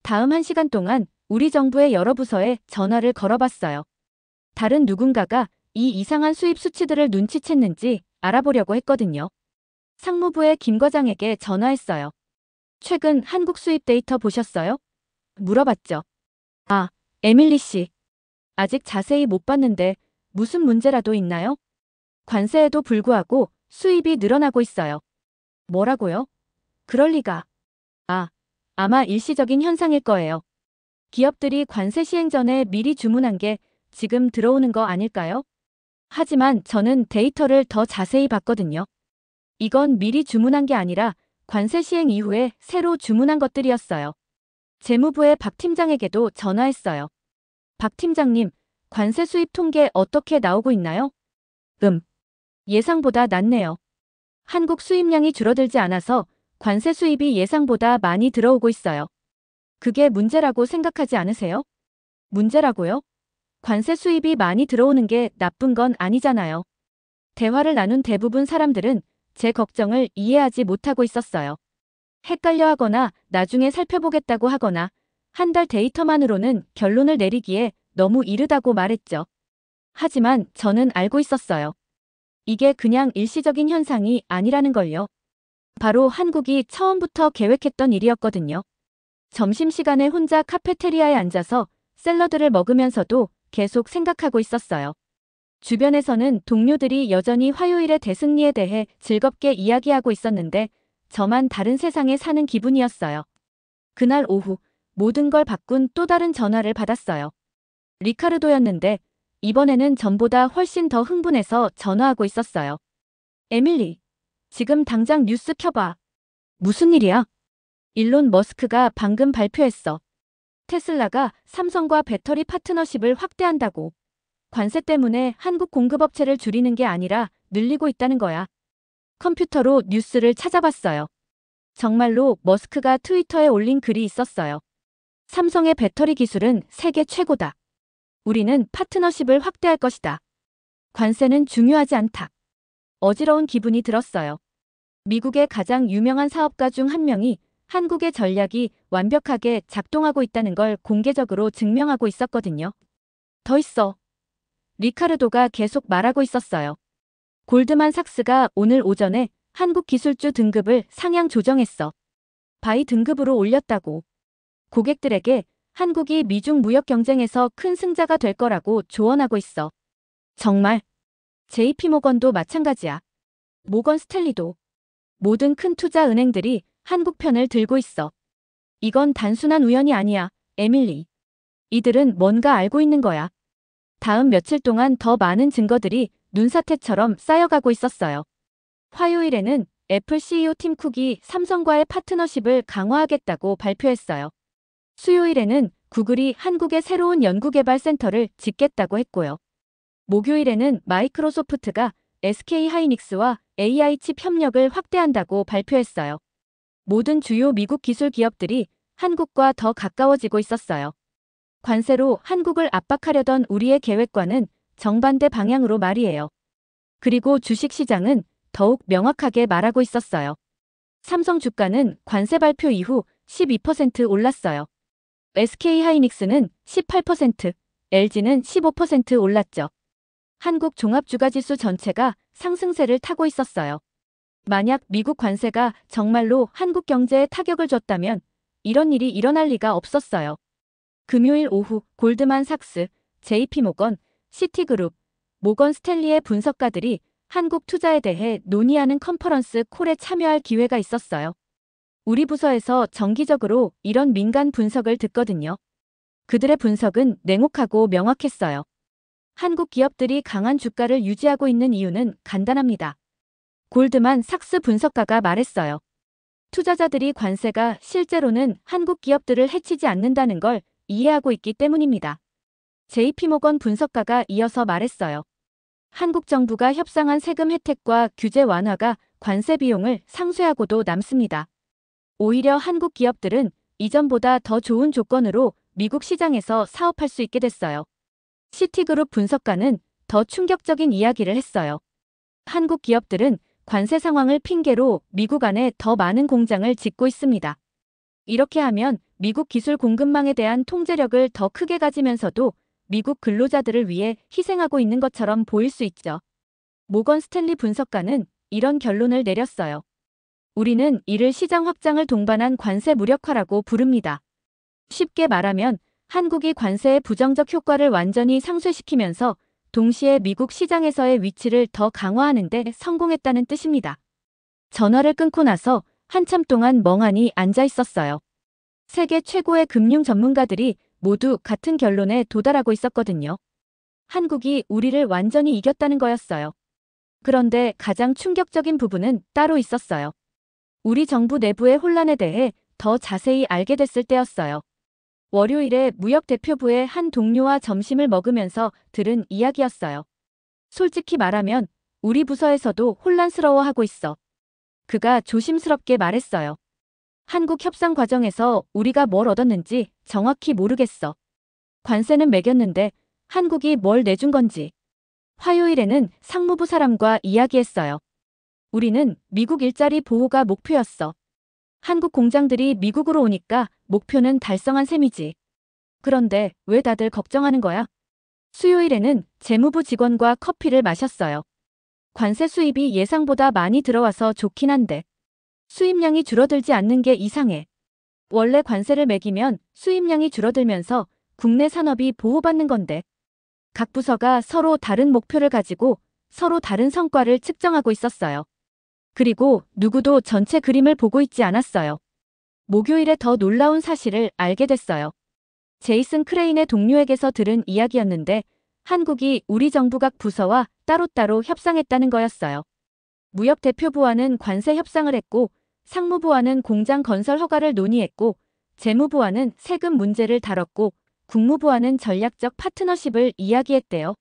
다음 1시간 동안 우리 정부의 여러 부서에 전화를 걸어봤어요. 다른 누군가가 이 이상한 수입 수치들을 눈치챘는지 알아보려고 했거든요. 상무부의 김 과장에게 전화했어요. 최근 한국 수입 데이터 보셨어요? 물어봤죠. 아, 에밀리 씨. 아직 자세히 못 봤는데 무슨 문제라도 있나요? 관세에도 불구하고 수입이 늘어나고 있어요. 뭐라고요? 그럴 리가. 아, 아마 일시적인 현상일 거예요. 기업들이 관세 시행 전에 미리 주문한 게 지금 들어오는 거 아닐까요? 하지만 저는 데이터를 더 자세히 봤거든요. 이건 미리 주문한 게 아니라 관세 시행 이후에 새로 주문한 것들이었어요. 재무부의 박 팀장에게도 전화했어요. 박 팀장님, 관세 수입 통계 어떻게 나오고 있나요? 예상보다 낮네요. 한국 수입량이 줄어들지 않아서 관세 수입이 예상보다 많이 들어오고 있어요. 그게 문제라고 생각하지 않으세요? 문제라고요? 관세 수입이 많이 들어오는 게 나쁜 건 아니잖아요. 대화를 나눈 대부분 사람들은 제 걱정을 이해하지 못하고 있었어요. 헷갈려 하거나 나중에 살펴보겠다고 하거나 한 달 데이터만으로는 결론을 내리기에 너무 이르다고 말했죠. 하지만 저는 알고 있었어요. 이게 그냥 일시적인 현상이 아니라는 걸요. 바로 한국이 처음부터 계획했던 일이었거든요. 점심시간에 혼자 카페테리아에 앉아서 샐러드를 먹으면서도 계속 생각하고 있었어요. 주변에서는 동료들이 여전히 화요일의 대승리에 대해 즐겁게 이야기하고 있었는데 저만 다른 세상에 사는 기분이었어요. 그날 오후 모든 걸 바꾼 또 다른 전화를 받았어요. 리카르도였는데 이번에는 전보다 훨씬 더 흥분해서 전화하고 있었어요. 에밀리, 지금 당장 뉴스 켜봐. 무슨 일이야? 일론 머스크가 방금 발표했어. 테슬라가 삼성과 배터리 파트너십을 확대한다고. 관세 때문에 한국 공급업체를 줄이는 게 아니라 늘리고 있다는 거야. 컴퓨터로 뉴스를 찾아봤어요. 정말로 머스크가 트위터에 올린 글이 있었어요. 삼성의 배터리 기술은 세계 최고다. 우리는 파트너십을 확대할 것이다. 관세는 중요하지 않다. 어지러운 기분이 들었어요. 미국의 가장 유명한 사업가 중 한 명이 한국의 전략이 완벽하게 작동하고 있다는 걸 공개적으로 증명하고 있었거든요. 더 있어. 리카르도가 계속 말하고 있었어요. 골드만삭스가 오늘 오전에 한국 기술주 등급을 상향 조정했어. 바이 등급으로 올렸다고. 고객들에게 한국이 미중 무역 경쟁에서 큰 승자가 될 거라고 조언하고 있어. 정말. JP모건도 마찬가지야. 모건 스탠리도. 모든 큰 투자 은행들이 한국 편을 들고 있어. 이건 단순한 우연이 아니야, 에밀리. 이들은 뭔가 알고 있는 거야. 다음 며칠 동안 더 많은 증거들이 눈사태처럼 쌓여가고 있었어요. 화요일에는 애플 CEO 팀 쿡이 삼성과의 파트너십을 강화하겠다고 발표했어요. 수요일에는 구글이 한국의 새로운 연구개발센터를 짓겠다고 했고요. 목요일에는 마이크로소프트가 SK 하이닉스와 AI 칩 협력을 확대한다고 발표했어요. 모든 주요 미국 기술 기업들이 한국과 더 가까워지고 있었어요. 관세로 한국을 압박하려던 우리의 계획과는 정반대 방향으로 말이에요. 그리고 주식시장은 더욱 명확하게 말하고 있었어요. 삼성 주가는 관세 발표 이후 12% 올랐어요. SK하이닉스는 18%, LG는 15% 올랐죠. 한국 종합주가지수 전체가 상승세를 타고 있었어요. 만약 미국 관세가 정말로 한국 경제에 타격을 줬다면 이런 일이 일어날 리가 없었어요. 금요일 오후 골드만삭스, JP모건, 시티그룹, 모건 스탠리의 분석가들이 한국 투자에 대해 논의하는 컨퍼런스 콜에 참여할 기회가 있었어요. 우리 부서에서 정기적으로 이런 민간 분석을 듣거든요. 그들의 분석은 냉혹하고 명확했어요. 한국 기업들이 강한 주가를 유지하고 있는 이유는 간단합니다. 골드만 삭스 분석가가 말했어요. 투자자들이 관세가 실제로는 한국 기업들을 해치지 않는다는 걸 이해하고 있기 때문입니다. JP모건 분석가가 이어서 말했어요. 한국 정부가 협상한 세금 혜택과 규제 완화가 관세 비용을 상쇄하고도 남습니다. 오히려 한국 기업들은 이전보다 더 좋은 조건으로 미국 시장에서 사업할 수 있게 됐어요. 시티그룹 분석가는 더 충격적인 이야기를 했어요. 한국 기업들은 관세 상황을 핑계로 미국 안에 더 많은 공장을 짓고 있습니다. 이렇게 하면 미국 기술 공급망에 대한 통제력을 더 크게 가지면서도 미국 근로자들을 위해 희생하고 있는 것처럼 보일 수 있죠. 모건 스탠리 분석가는 이런 결론을 내렸어요. 우리는 이를 시장 확장을 동반한 관세 무력화라고 부릅니다. 쉽게 말하면 한국이 관세의 부정적 효과를 완전히 상쇄시키면서 동시에 미국 시장에서의 위치를 더 강화하는 데 성공했다는 뜻입니다. 전화를 끊고 나서 한참 동안 멍하니 앉아 있었어요. 세계 최고의 금융 전문가들이 모두 같은 결론에 도달하고 있었거든요. 한국이 우리를 완전히 이겼다는 거였어요. 그런데 가장 충격적인 부분은 따로 있었어요. 우리 정부 내부의 혼란에 대해 더 자세히 알게 됐을 때였어요. 월요일에 무역대표부의 한 동료와 점심을 먹으면서 들은 이야기였어요. 솔직히 말하면 우리 부서에서도 혼란스러워하고 있어. 그가 조심스럽게 말했어요. 한국 협상 과정에서 우리가 뭘 얻었는지 정확히 모르겠어. 관세는 매겼는데 한국이 뭘 내준 건지. 화요일에는 상무부 사람과 이야기했어요. 우리는 미국 일자리 보호가 목표였어. 한국 공장들이 미국으로 오니까 목표는 달성한 셈이지. 그런데 왜 다들 걱정하는 거야? 수요일에는 재무부 직원과 커피를 마셨어요. 관세 수입이 예상보다 많이 들어와서 좋긴 한데 수입량이 줄어들지 않는 게 이상해. 원래 관세를 매기면 수입량이 줄어들면서 국내 산업이 보호받는 건데. 각 부서가 서로 다른 목표를 가지고 서로 다른 성과를 측정하고 있었어요. 그리고 누구도 전체 그림을 보고 있지 않았어요. 목요일에 더 놀라운 사실을 알게 됐어요. 제이슨 크레인의 동료에게서 들은 이야기였는데 한국이 우리 정부 각 부서와 따로따로 협상했다는 거였어요. 무역대표부와는 관세 협상을 했고 상무부와는 공장 건설 허가를 논의했고 재무부와는 세금 문제를 다뤘고 국무부와는 전략적 파트너십을 이야기했대요.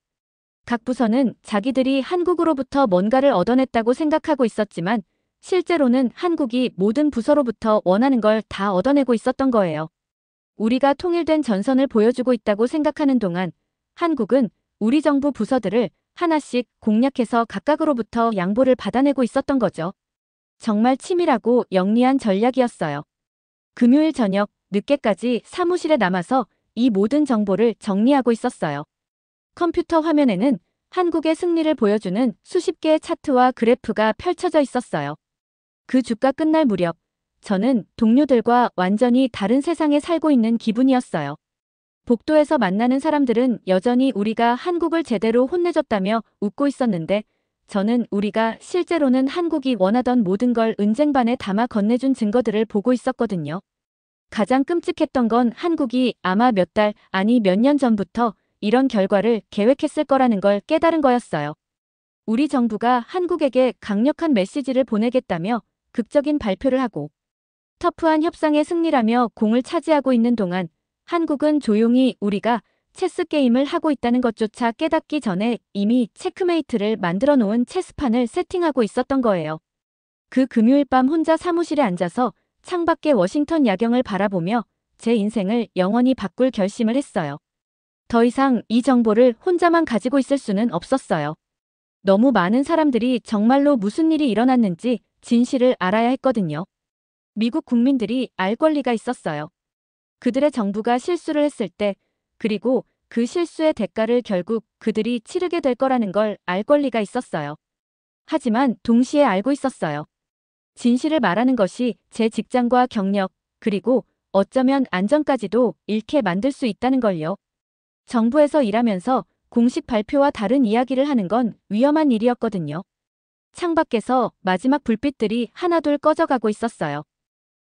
각 부서는 자기들이 한국으로부터 뭔가를 얻어냈다고 생각하고 있었지만 실제로는 한국이 모든 부서로부터 원하는 걸 다 얻어내고 있었던 거예요. 우리가 통일된 전선을 보여주고 있다고 생각하는 동안 한국은 우리 정부 부서들을 하나씩 공략해서 각각으로부터 양보를 받아내고 있었던 거죠. 정말 치밀하고 영리한 전략이었어요. 금요일 저녁 늦게까지 사무실에 남아서 이 모든 정보를 정리하고 있었어요. 컴퓨터 화면에는 한국의 승리를 보여주는 수십 개의 차트와 그래프가 펼쳐져 있었어요. 그 주가 끝날 무렵 저는 동료들과 완전히 다른 세상에 살고 있는 기분이었어요. 복도에서 만나는 사람들은 여전히 우리가 한국을 제대로 혼내줬다며 웃고 있었는데 저는 우리가 실제로는 한국이 원하던 모든 걸 은쟁반에 담아 건네준 증거들을 보고 있었거든요. 가장 끔찍했던 건 한국이 아마 몇 달, 아니 몇 년 전부터 이런 결과를 계획했을 거라는 걸 깨달은 거였어요. 우리 정부가 한국에게 강력한 메시지를 보내겠다며 극적인 발표를 하고 터프한 협상의 승리라며 공을 차지하고 있는 동안 한국은 조용히 우리가 체스 게임을 하고 있다는 것조차 깨닫기 전에 이미 체크메이트를 만들어 놓은 체스판을 세팅하고 있었던 거예요. 그 금요일 밤 혼자 사무실에 앉아서 창밖의 워싱턴 야경을 바라보며 제 인생을 영원히 바꿀 결심을 했어요. 더 이상 이 정보를 혼자만 가지고 있을 수는 없었어요. 너무 많은 사람들이 정말로 무슨 일이 일어났는지 진실을 알아야 했거든요. 미국 국민들이 알 권리가 있었어요. 그들의 정부가 실수를 했을 때, 그리고 그 실수의 대가를 결국 그들이 치르게 될 거라는 걸 알 권리가 있었어요. 하지만 동시에 알고 있었어요. 진실을 말하는 것이 제 직장과 경력, 그리고 어쩌면 안전까지도 잃게 만들 수 있다는 걸요. 정부에서 일하면서 공식 발표와 다른 이야기를 하는 건 위험한 일이었거든요. 창밖에서 마지막 불빛들이 하나둘 꺼져가고 있었어요.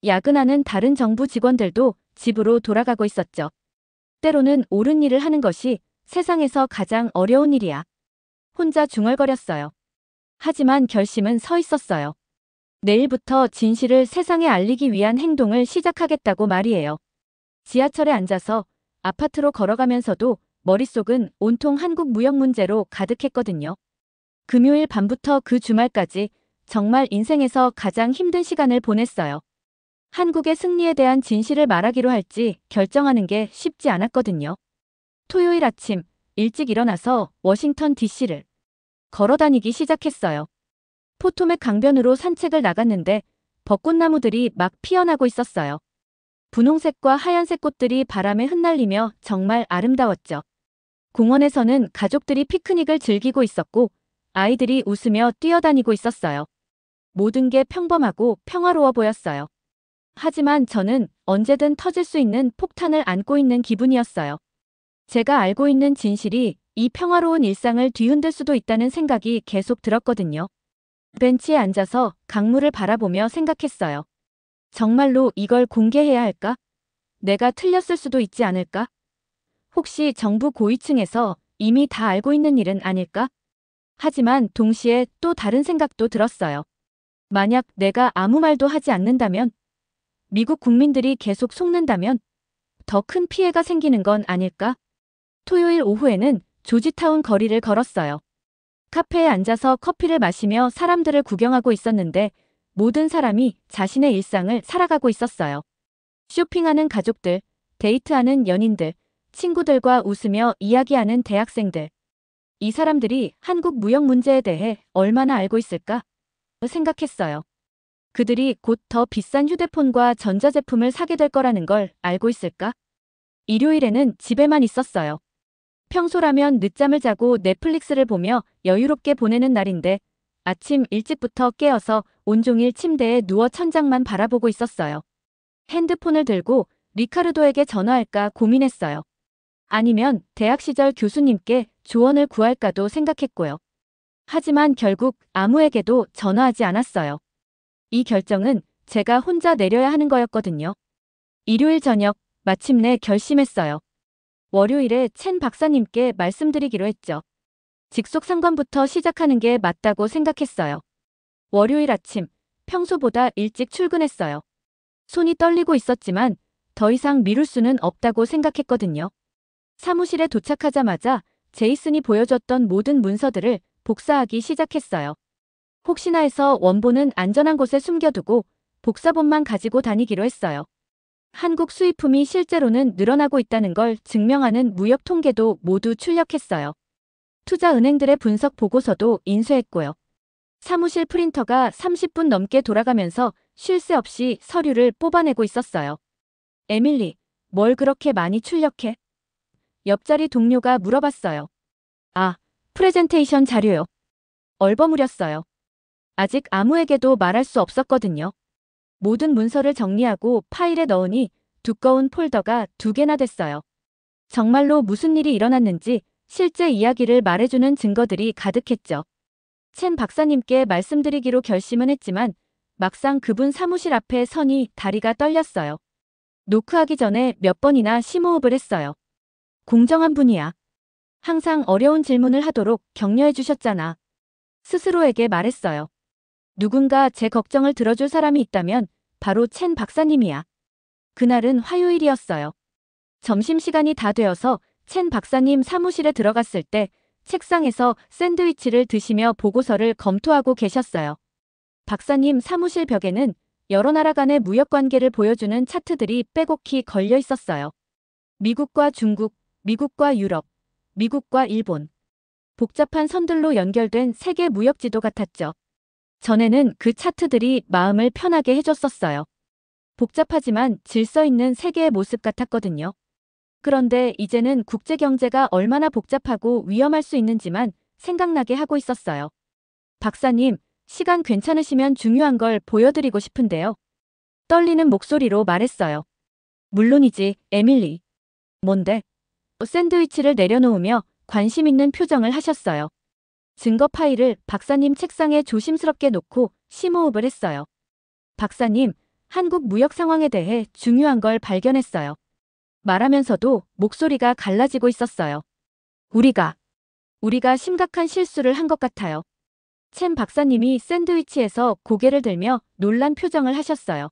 야근하는 다른 정부 직원들도 집으로 돌아가고 있었죠. 때로는 옳은 일을 하는 것이 세상에서 가장 어려운 일이야. 혼자 중얼거렸어요. 하지만 결심은 서 있었어요. 내일부터 진실을 세상에 알리기 위한 행동을 시작하겠다고 말이에요. 지하철에 앉아서 아파트로 걸어가면서도 머릿속은 온통 한국 무역 문제로 가득했거든요. 금요일 밤부터 그 주말까지 정말 인생에서 가장 힘든 시간을 보냈어요. 한국의 승리에 대한 진실을 말하기로 할지 결정하는 게 쉽지 않았거든요. 토요일 아침 일찍 일어나서 워싱턴 DC를 걸어다니기 시작했어요. 포토맥 강변으로 산책을 나갔는데 벚꽃나무들이 막 피어나고 있었어요. 분홍색과 하얀색 꽃들이 바람에 흩날리며 정말 아름다웠죠. 공원에서는 가족들이 피크닉을 즐기고 있었고 아이들이 웃으며 뛰어다니고 있었어요. 모든 게 평범하고 평화로워 보였어요. 하지만 저는 언제든 터질 수 있는 폭탄을 안고 있는 기분이었어요. 제가 알고 있는 진실이 이 평화로운 일상을 뒤흔들 수도 있다는 생각이 계속 들었거든요. 벤치에 앉아서 강물을 바라보며 생각했어요. 정말로 이걸 공개해야 할까? 내가 틀렸을 수도 있지 않을까? 혹시 정부 고위층에서 이미 다 알고 있는 일은 아닐까? 하지만 동시에 또 다른 생각도 들었어요. 만약 내가 아무 말도 하지 않는다면, 미국 국민들이 계속 속는다면 더 큰 피해가 생기는 건 아닐까? 토요일 오후에는 조지타운 거리를 걸었어요. 카페에 앉아서 커피를 마시며 사람들을 구경하고 있었는데 모든 사람이 자신의 일상을 살아가고 있었어요. 쇼핑하는 가족들, 데이트하는 연인들, 친구들과 웃으며 이야기하는 대학생들. 이 사람들이 한국 무역 문제에 대해 얼마나 알고 있을까? 생각했어요. 그들이 곧 더 비싼 휴대폰과 전자제품을 사게 될 거라는 걸 알고 있을까? 일요일에는 집에만 있었어요. 평소라면 늦잠을 자고 넷플릭스를 보며 여유롭게 보내는 날인데 아침 일찍부터 깨어서 온종일 침대에 누워 천장만 바라보고 있었어요. 핸드폰을 들고 리카르도에게 전화할까 고민했어요. 아니면 대학 시절 교수님께 조언을 구할까도 생각했고요. 하지만 결국 아무에게도 전화하지 않았어요. 이 결정은 제가 혼자 내려야 하는 거였거든요. 일요일 저녁 마침내 결심했어요. 월요일에 첸 박사님께 말씀드리기로 했죠. 직속 상관부터 시작하는 게 맞다고 생각했어요. 월요일 아침 평소보다 일찍 출근했어요. 손이 떨리고 있었지만 더 이상 미룰 수는 없다고 생각했거든요. 사무실에 도착하자마자 제이슨이 보여줬던 모든 문서들을 복사하기 시작했어요. 혹시나 해서 원본은 안전한 곳에 숨겨두고 복사본만 가지고 다니기로 했어요. 한국 수입품이 실제로는 늘어나고 있다는 걸 증명하는 무역 통계도 모두 출력했어요. 투자은행들의 분석 보고서도 인쇄했고요. 사무실 프린터가 30분 넘게 돌아가면서 쉴 새 없이 서류를 뽑아내고 있었어요. 에밀리, 뭘 그렇게 많이 출력해? 옆자리 동료가 물어봤어요. 아, 프레젠테이션 자료요. 얼버무렸어요. 아직 아무에게도 말할 수 없었거든요. 모든 문서를 정리하고 파일에 넣으니 두꺼운 폴더가 2개나 됐어요. 정말로 무슨 일이 일어났는지 실제 이야기를 말해주는 증거들이 가득했죠. 첸 박사님께 말씀드리기로 결심은 했지만 막상 그분 사무실 앞에 서니 다리가 떨렸어요. 노크하기 전에 몇 번이나 심호흡을 했어요. 공정한 분이야. 항상 어려운 질문을 하도록 격려해 주셨잖아. 스스로에게 말했어요. 누군가 제 걱정을 들어줄 사람이 있다면 바로 첸 박사님이야. 그날은 화요일이었어요. 점심시간이 다 되어서 첸 박사님 사무실에 들어갔을 때 책상에서 샌드위치를 드시며 보고서를 검토하고 계셨어요. 박사님 사무실 벽에는 여러 나라 간의 무역 관계를 보여주는 차트들이 빼곡히 걸려 있었어요. 미국과 중국, 미국과 유럽, 미국과 일본. 복잡한 선들로 연결된 세계 무역지도 같았죠. 전에는 그 차트들이 마음을 편하게 해줬었어요. 복잡하지만 질서 있는 세계의 모습 같았거든요. 그런데 이제는 국제 경제가 얼마나 복잡하고 위험할 수 있는지만 생각나게 하고 있었어요. 박사님, 시간 괜찮으시면 중요한 걸 보여드리고 싶은데요. 떨리는 목소리로 말했어요. 물론이지, 에밀리. 뭔데? 샌드위치를 내려놓으며 관심 있는 표정을 하셨어요. 증거 파일을 박사님 책상에 조심스럽게 놓고 심호흡을 했어요. 박사님, 한국 무역 상황에 대해 중요한 걸 발견했어요. 말하면서도 목소리가 갈라지고 있었어요. 우리가 심각한 실수를 한 것 같아요. 첸 박사님이 샌드위치에서 고개를 들며 놀란 표정을 하셨어요.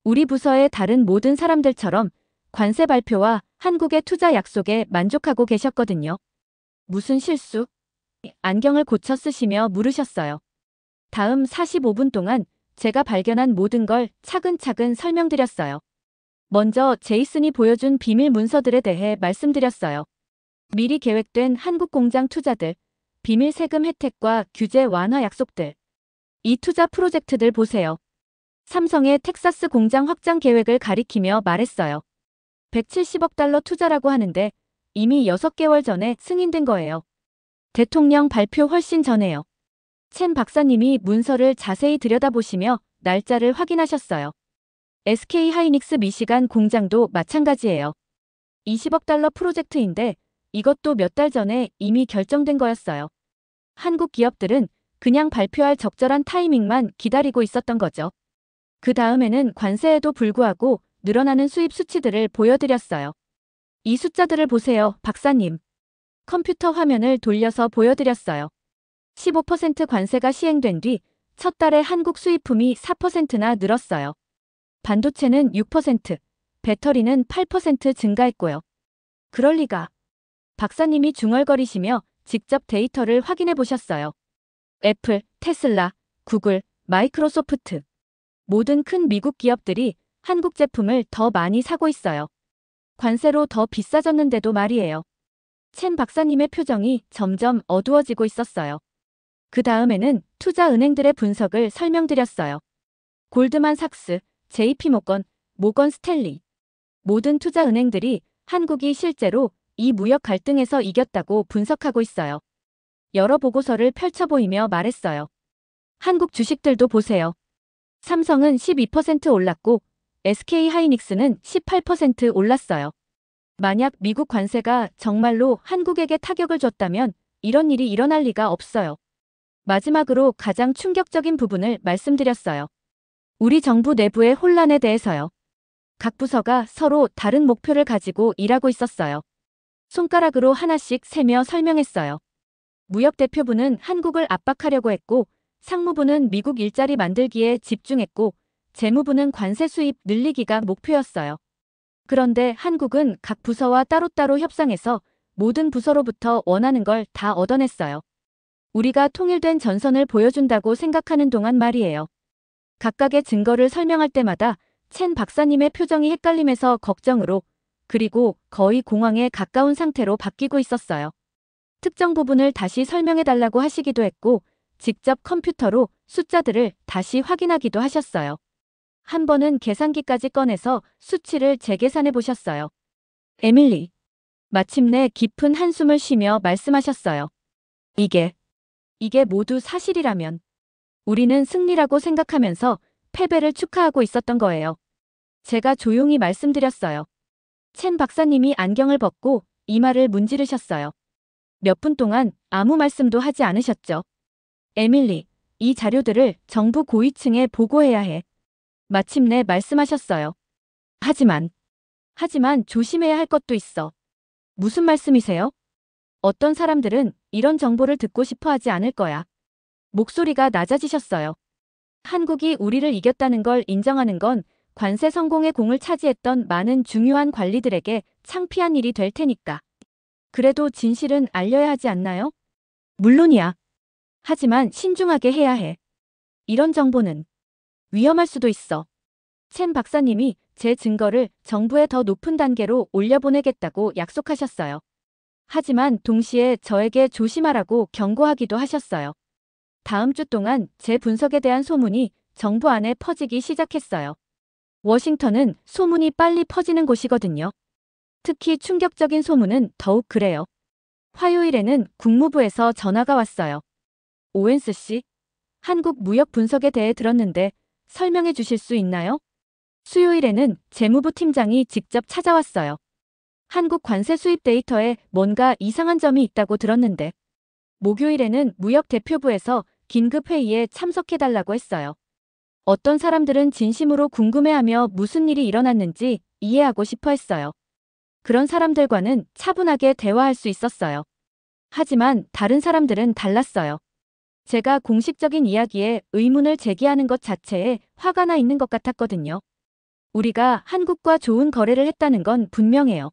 우리 부서의 다른 모든 사람들처럼 관세 발표와 한국의 투자 약속에 만족하고 계셨거든요. 무슨 실수? 안경을 고쳐 쓰시며 물으셨어요. 다음 45분 동안 제가 발견한 모든 걸 차근차근 설명드렸어요. 먼저 제이슨이 보여준 비밀 문서들에 대해 말씀드렸어요. 미리 계획된 한국 공장 투자들, 비밀 세금 혜택과 규제 완화 약속들. 이 투자 프로젝트들 보세요. 삼성의 텍사스 공장 확장 계획을 가리키며 말했어요. 170억 달러 투자라고 하는데 이미 6개월 전에 승인된 거예요. 대통령 발표 훨씬 전에요. 첸 박사님이 문서를 자세히 들여다보시며 날짜를 확인하셨어요. SK 하이닉스 미시간 공장도 마찬가지예요. 20억 달러 프로젝트인데 이것도 몇 달 전에 이미 결정된 거였어요. 한국 기업들은 그냥 발표할 적절한 타이밍만 기다리고 있었던 거죠. 그 다음에는 관세에도 불구하고 늘어나는 수입 수치들을 보여드렸어요. 이 숫자들을 보세요, 박사님. 컴퓨터 화면을 돌려서 보여드렸어요. 15% 관세가 시행된 뒤 첫 달에 한국 수입품이 4%나 늘었어요. 반도체는 6%, 배터리는 8% 증가했고요. 그럴 리가. 박사님이 중얼거리시며 직접 데이터를 확인해 보셨어요. 애플, 테슬라, 구글, 마이크로소프트. 모든 큰 미국 기업들이 한국 제품을 더 많이 사고 있어요. 관세로 더 비싸졌는데도 말이에요. 첸 박사님의 표정이 점점 어두워지고 있었어요. 그 다음에는 투자은행들의 분석을 설명드렸어요. 골드만삭스, JP모건, 모건 스탠리. 모든 투자은행들이 한국이 실제로 이 무역 갈등에서 이겼다고 분석하고 있어요. 여러 보고서를 펼쳐 보이며 말했어요. 한국 주식들도 보세요. 삼성은 12% 올랐고 SK 하이닉스는 18% 올랐어요. 만약 미국 관세가 정말로 한국에게 타격을 줬다면 이런 일이 일어날 리가 없어요. 마지막으로 가장 충격적인 부분을 말씀드렸어요. 우리 정부 내부의 혼란에 대해서요. 각 부서가 서로 다른 목표를 가지고 일하고 있었어요. 손가락으로 하나씩 세며 설명했어요. 무역대표부는 한국을 압박하려고 했고, 상무부는 미국 일자리 만들기에 집중했고, 재무부는 관세 수입 늘리기가 목표였어요. 그런데 한국은 각 부서와 따로따로 협상해서 모든 부서로부터 원하는 걸 다 얻어냈어요. 우리가 통일된 전선을 보여준다고 생각하는 동안 말이에요. 각각의 증거를 설명할 때마다 첸 박사님의 표정이 헷갈림에서 걱정으로, 그리고 거의 공황에 가까운 상태로 바뀌고 있었어요. 특정 부분을 다시 설명해달라고 하시기도 했고, 직접 컴퓨터로 숫자들을 다시 확인하기도 하셨어요. 한 번은 계산기까지 꺼내서 수치를 재계산해 보셨어요. 에밀리. 마침내 깊은 한숨을 쉬며 말씀하셨어요. 이게 모두 사실이라면 우리는 승리라고 생각하면서 패배를 축하하고 있었던 거예요. 제가 조용히 말씀드렸어요. 첸 박사님이 안경을 벗고 이마를 문지르셨어요. 몇 분 동안 아무 말씀도 하지 않으셨죠. 에밀리, 이 자료들을 정부 고위층에 보고해야 해. 마침내 말씀하셨어요. 하지만 조심해야 할 것도 있어. 무슨 말씀이세요? 어떤 사람들은 이런 정보를 듣고 싶어 하지 않을 거야. 목소리가 낮아지셨어요. 한국이 우리를 이겼다는 걸 인정하는 건 관세 성공의 공을 차지했던 많은 중요한 관리들에게 창피한 일이 될 테니까. 그래도 진실은 알려야 하지 않나요? 물론이야. 하지만 신중하게 해야 해. 이런 정보는 위험할 수도 있어. 첸 박사님이 제 증거를 정부의 더 높은 단계로 올려보내겠다고 약속하셨어요. 하지만 동시에 저에게 조심하라고 경고하기도 하셨어요. 다음 주 동안 제 분석에 대한 소문이 정부 안에 퍼지기 시작했어요. 워싱턴은 소문이 빨리 퍼지는 곳이거든요. 특히 충격적인 소문은 더욱 그래요. 화요일에는 국무부에서 전화가 왔어요. 오웬스 씨, 한국 무역 분석에 대해 들었는데 설명해 주실 수 있나요? 수요일에는 재무부 팀장이 직접 찾아왔어요. 한국 관세 수입 데이터에 뭔가 이상한 점이 있다고 들었는데. 목요일에는 무역 대표부에서 긴급 회의에 참석해달라고 했어요. 어떤 사람들은 진심으로 궁금해하며 무슨 일이 일어났는지 이해하고 싶어 했어요. 그런 사람들과는 차분하게 대화할 수 있었어요. 하지만 다른 사람들은 달랐어요. 제가 공식적인 이야기에 의문을 제기하는 것 자체에 화가 나 있는 것 같았거든요. 우리가 한국과 좋은 거래를 했다는 건 분명해요.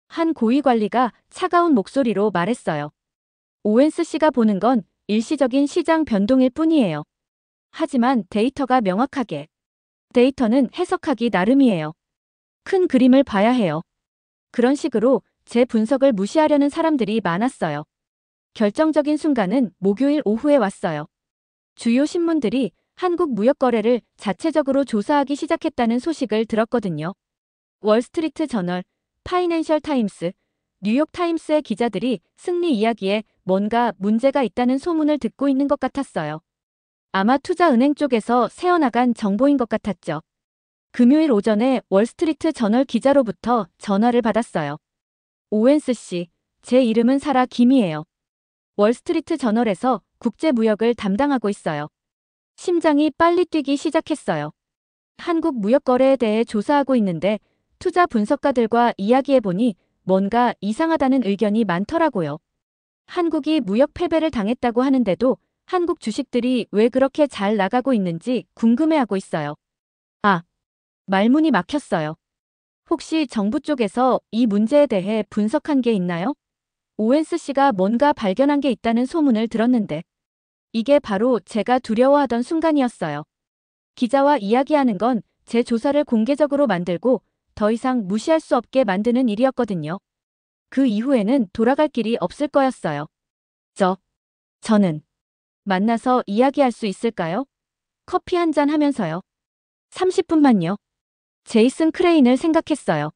한 고위 관리가 차가운 목소리로 말했어요. 오웬스 씨가 보는 건 일시적인 시장 변동일 뿐이에요. 하지만 데이터가 명확하게. 데이터는 해석하기 나름이에요. 큰 그림을 봐야 해요. 그런 식으로 제 분석을 무시하려는 사람들이 많았어요. 결정적인 순간은 목요일 오후에 왔어요. 주요 신문들이 한국 무역 거래를 자체적으로 조사하기 시작했다는 소식을 들었거든요. 월스트리트 저널, 파이낸셜 타임스, 뉴욕 타임스의 기자들이 승리 이야기에 뭔가 문제가 있다는 소문을 듣고 있는 것 같았어요. 아마 투자은행 쪽에서 새어나간 정보인 것 같았죠. 금요일 오전에 월스트리트 저널 기자로부터 전화를 받았어요. 오웬스 씨, 제 이름은 사라 김이에요. 월스트리트 저널에서 국제무역을 담당하고 있어요. 심장이 빨리 뛰기 시작했어요. 한국 무역 거래에 대해 조사하고 있는데 투자 분석가들과 이야기해보니 뭔가 이상하다는 의견이 많더라고요. 한국이 무역 패배를 당했다고 하는데도 한국 주식들이 왜 그렇게 잘 나가고 있는지 궁금해하고 있어요. 아, 말문이 막혔어요. 혹시 정부 쪽에서 이 문제에 대해 분석한 게 있나요? 오웬스 씨가 뭔가 발견한 게 있다는 소문을 들었는데. 이게 바로 제가 두려워하던 순간이었어요. 기자와 이야기하는 건 제 조사를 공개적으로 만들고 더 이상 무시할 수 없게 만드는 일이었거든요. 그 이후에는 돌아갈 길이 없을 거였어요. 저는 만나서 이야기할 수 있을까요? 커피 한 잔 하면서요. 30분만요. 제이슨 크레인을 생각했어요.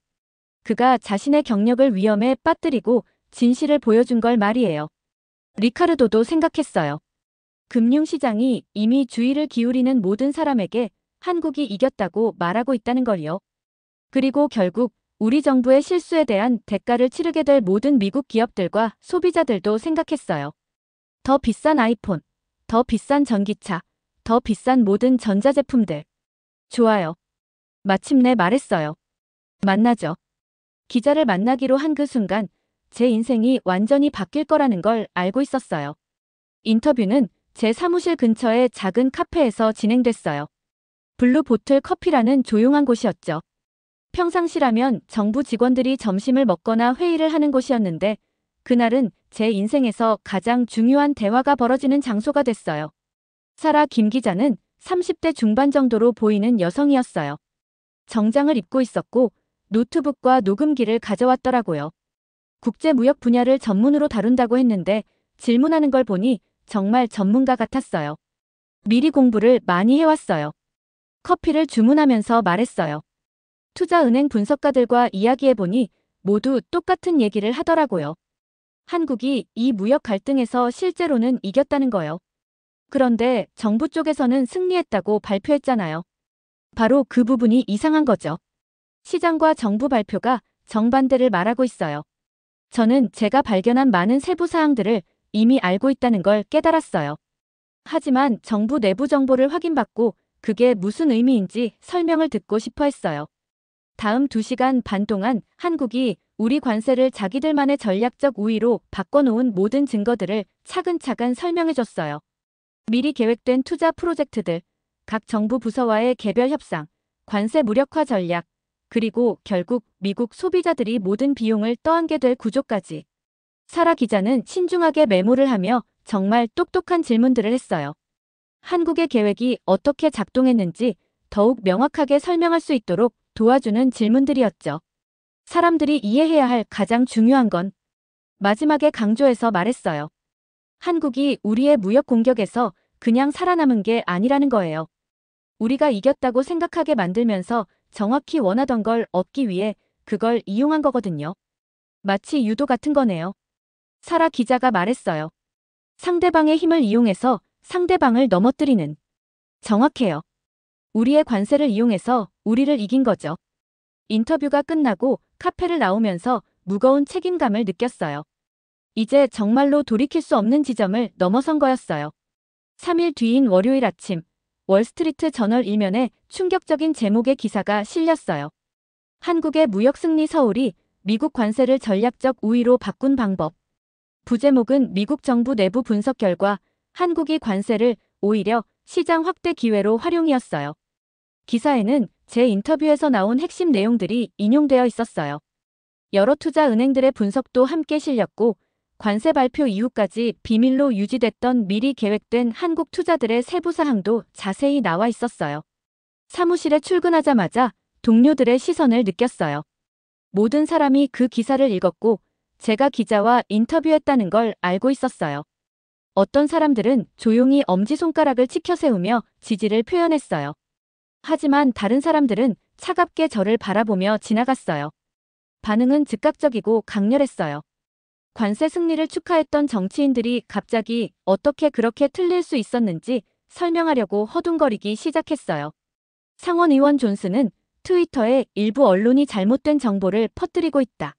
그가 자신의 경력을 위험에 빠뜨리고 진실을 보여준 걸 말이에요. 리카르도도 생각했어요. 금융시장이 이미 주의를 기울이는 모든 사람에게 한국이 이겼다고 말하고 있다는 걸요. 그리고 결국 우리 정부의 실수에 대한 대가를 치르게 될 모든 미국 기업들과 소비자들도 생각했어요. 더 비싼 아이폰, 더 비싼 전기차, 더 비싼 모든 전자제품들. 좋아요. 마침내 말했어요. 만나죠. 기자를 만나기로 한 그 순간 제 인생이 완전히 바뀔 거라는 걸 알고 있었어요. 인터뷰는 제 사무실 근처의 작은 카페에서 진행됐어요. 블루 보틀 커피라는 조용한 곳이었죠. 평상시라면 정부 직원들이 점심을 먹거나 회의를 하는 곳이었는데 그날은 제 인생에서 가장 중요한 대화가 벌어지는 장소가 됐어요. 사라 김 기자는 30대 중반 정도로 보이는 여성이었어요. 정장을 입고 있었고 노트북과 녹음기를 가져왔더라고요. 국제무역 분야를 전문으로 다룬다고 했는데 질문하는 걸 보니 정말 전문가 같았어요. 미리 공부를 많이 해왔어요. 커피를 주문하면서 말했어요. 투자은행 분석가들과 이야기해보니 모두 똑같은 얘기를 하더라고요. 한국이 이 무역 갈등에서 실제로는 이겼다는 거요. 그런데 정부 쪽에서는 승리했다고 발표했잖아요. 바로 그 부분이 이상한 거죠. 시장과 정부 발표가 정반대를 말하고 있어요. 저는 제가 발견한 많은 세부 사항들을 이미 알고 있다는 걸 깨달았어요. 하지만 정부 내부 정보를 확인받고 그게 무슨 의미인지 설명을 듣고 싶어 했어요. 다음 2시간 반 동안 한국이 우리 관세를 자기들만의 전략적 우위로 바꿔놓은 모든 증거들을 차근차근 설명해줬어요. 미리 계획된 투자 프로젝트들, 각 정부 부서와의 개별 협상, 관세 무력화 전략, 그리고 결국 미국 소비자들이 모든 비용을 떠안게 될 구조까지. 사라 기자는 신중하게 메모를 하며 정말 똑똑한 질문들을 했어요. 한국의 계획이 어떻게 작동했는지 더욱 명확하게 설명할 수 있도록 도와주는 질문들이었죠. 사람들이 이해해야 할 가장 중요한 건 마지막에 강조해서 말했어요. 한국이 우리의 무역 공격에서 그냥 살아남은 게 아니라는 거예요. 우리가 이겼다고 생각하게 만들면서 정확히 원하던 걸 얻기 위해 그걸 이용한 거거든요. 마치 유도 같은 거네요. 사라 기자가 말했어요. 상대방의 힘을 이용해서 상대방을 넘어뜨리는. 정확해요. 우리의 관세를 이용해서 우리를 이긴 거죠. 인터뷰가 끝나고 카페를 나오면서 무거운 책임감을 느꼈어요. 이제 정말로 돌이킬 수 없는 지점을 넘어선 거였어요. 3일 뒤인 월요일 아침, 월스트리트 저널 일면에 충격적인 제목의 기사가 실렸어요. 한국의 무역 승리 서울이 미국 관세를 전략적 우위로 바꾼 방법. 부제목은 미국 정부 내부 분석 결과 한국이 관세를 오히려 시장 확대 기회로 활용이었어요. 기사에는 제 인터뷰에서 나온 핵심 내용들이 인용되어 있었어요. 여러 투자 은행들의 분석도 함께 실렸고 관세 발표 이후까지 비밀로 유지됐던 미리 계획된 한국 투자들의 세부 사항도 자세히 나와 있었어요. 사무실에 출근하자마자 동료들의 시선을 느꼈어요. 모든 사람이 그 기사를 읽었고 제가 기자와 인터뷰했다는 걸 알고 있었어요. 어떤 사람들은 조용히 엄지손가락을 치켜세우며 지지를 표현했어요. 하지만 다른 사람들은 차갑게 저를 바라보며 지나갔어요. 반응은 즉각적이고 강렬했어요. 관세 승리를 축하했던 정치인들이 갑자기 어떻게 그렇게 틀릴 수 있었는지 설명하려고 허둥거리기 시작했어요. 상원 의원 존슨은 트위터에 일부 언론이 잘못된 정보를 퍼뜨리고 있다.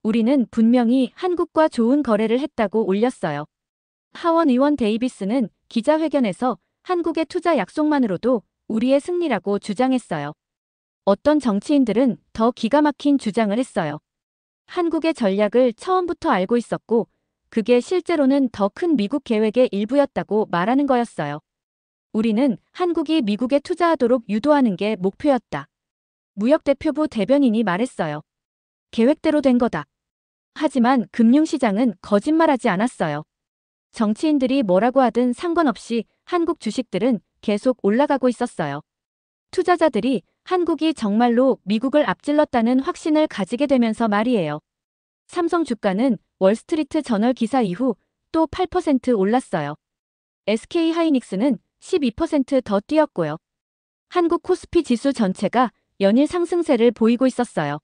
우리는 분명히 한국과 좋은 거래를 했다고 올렸어요. 하원 의원 데이비스는 기자회견에서 한국의 투자 약속만으로도 우리의 승리라고 주장했어요. 어떤 정치인들은 더 기가 막힌 주장을 했어요. 한국의 전략을 처음부터 알고 있었고 그게 실제로는 더 큰 미국 계획의 일부였다고 말하는 거였어요. 우리는 한국이 미국에 투자하도록 유도하는 게 목표였다. 무역대표부 대변인이 말했어요. 계획대로 된 거다. 하지만 금융시장은 거짓말하지 않았어요. 정치인들이 뭐라고 하든 상관없이 한국 주식들은 계속 올라가고 있었어요. 투자자들이 한국이 정말로 미국을 앞질렀다는 확신을 가지게 되면서 말이에요. 삼성 주가는 월스트리트 저널 기사 이후 또 8% 올랐어요. SK 하이닉스는 12% 더 뛰었고요. 한국 코스피 지수 전체가 연일 상승세를 보이고 있었어요.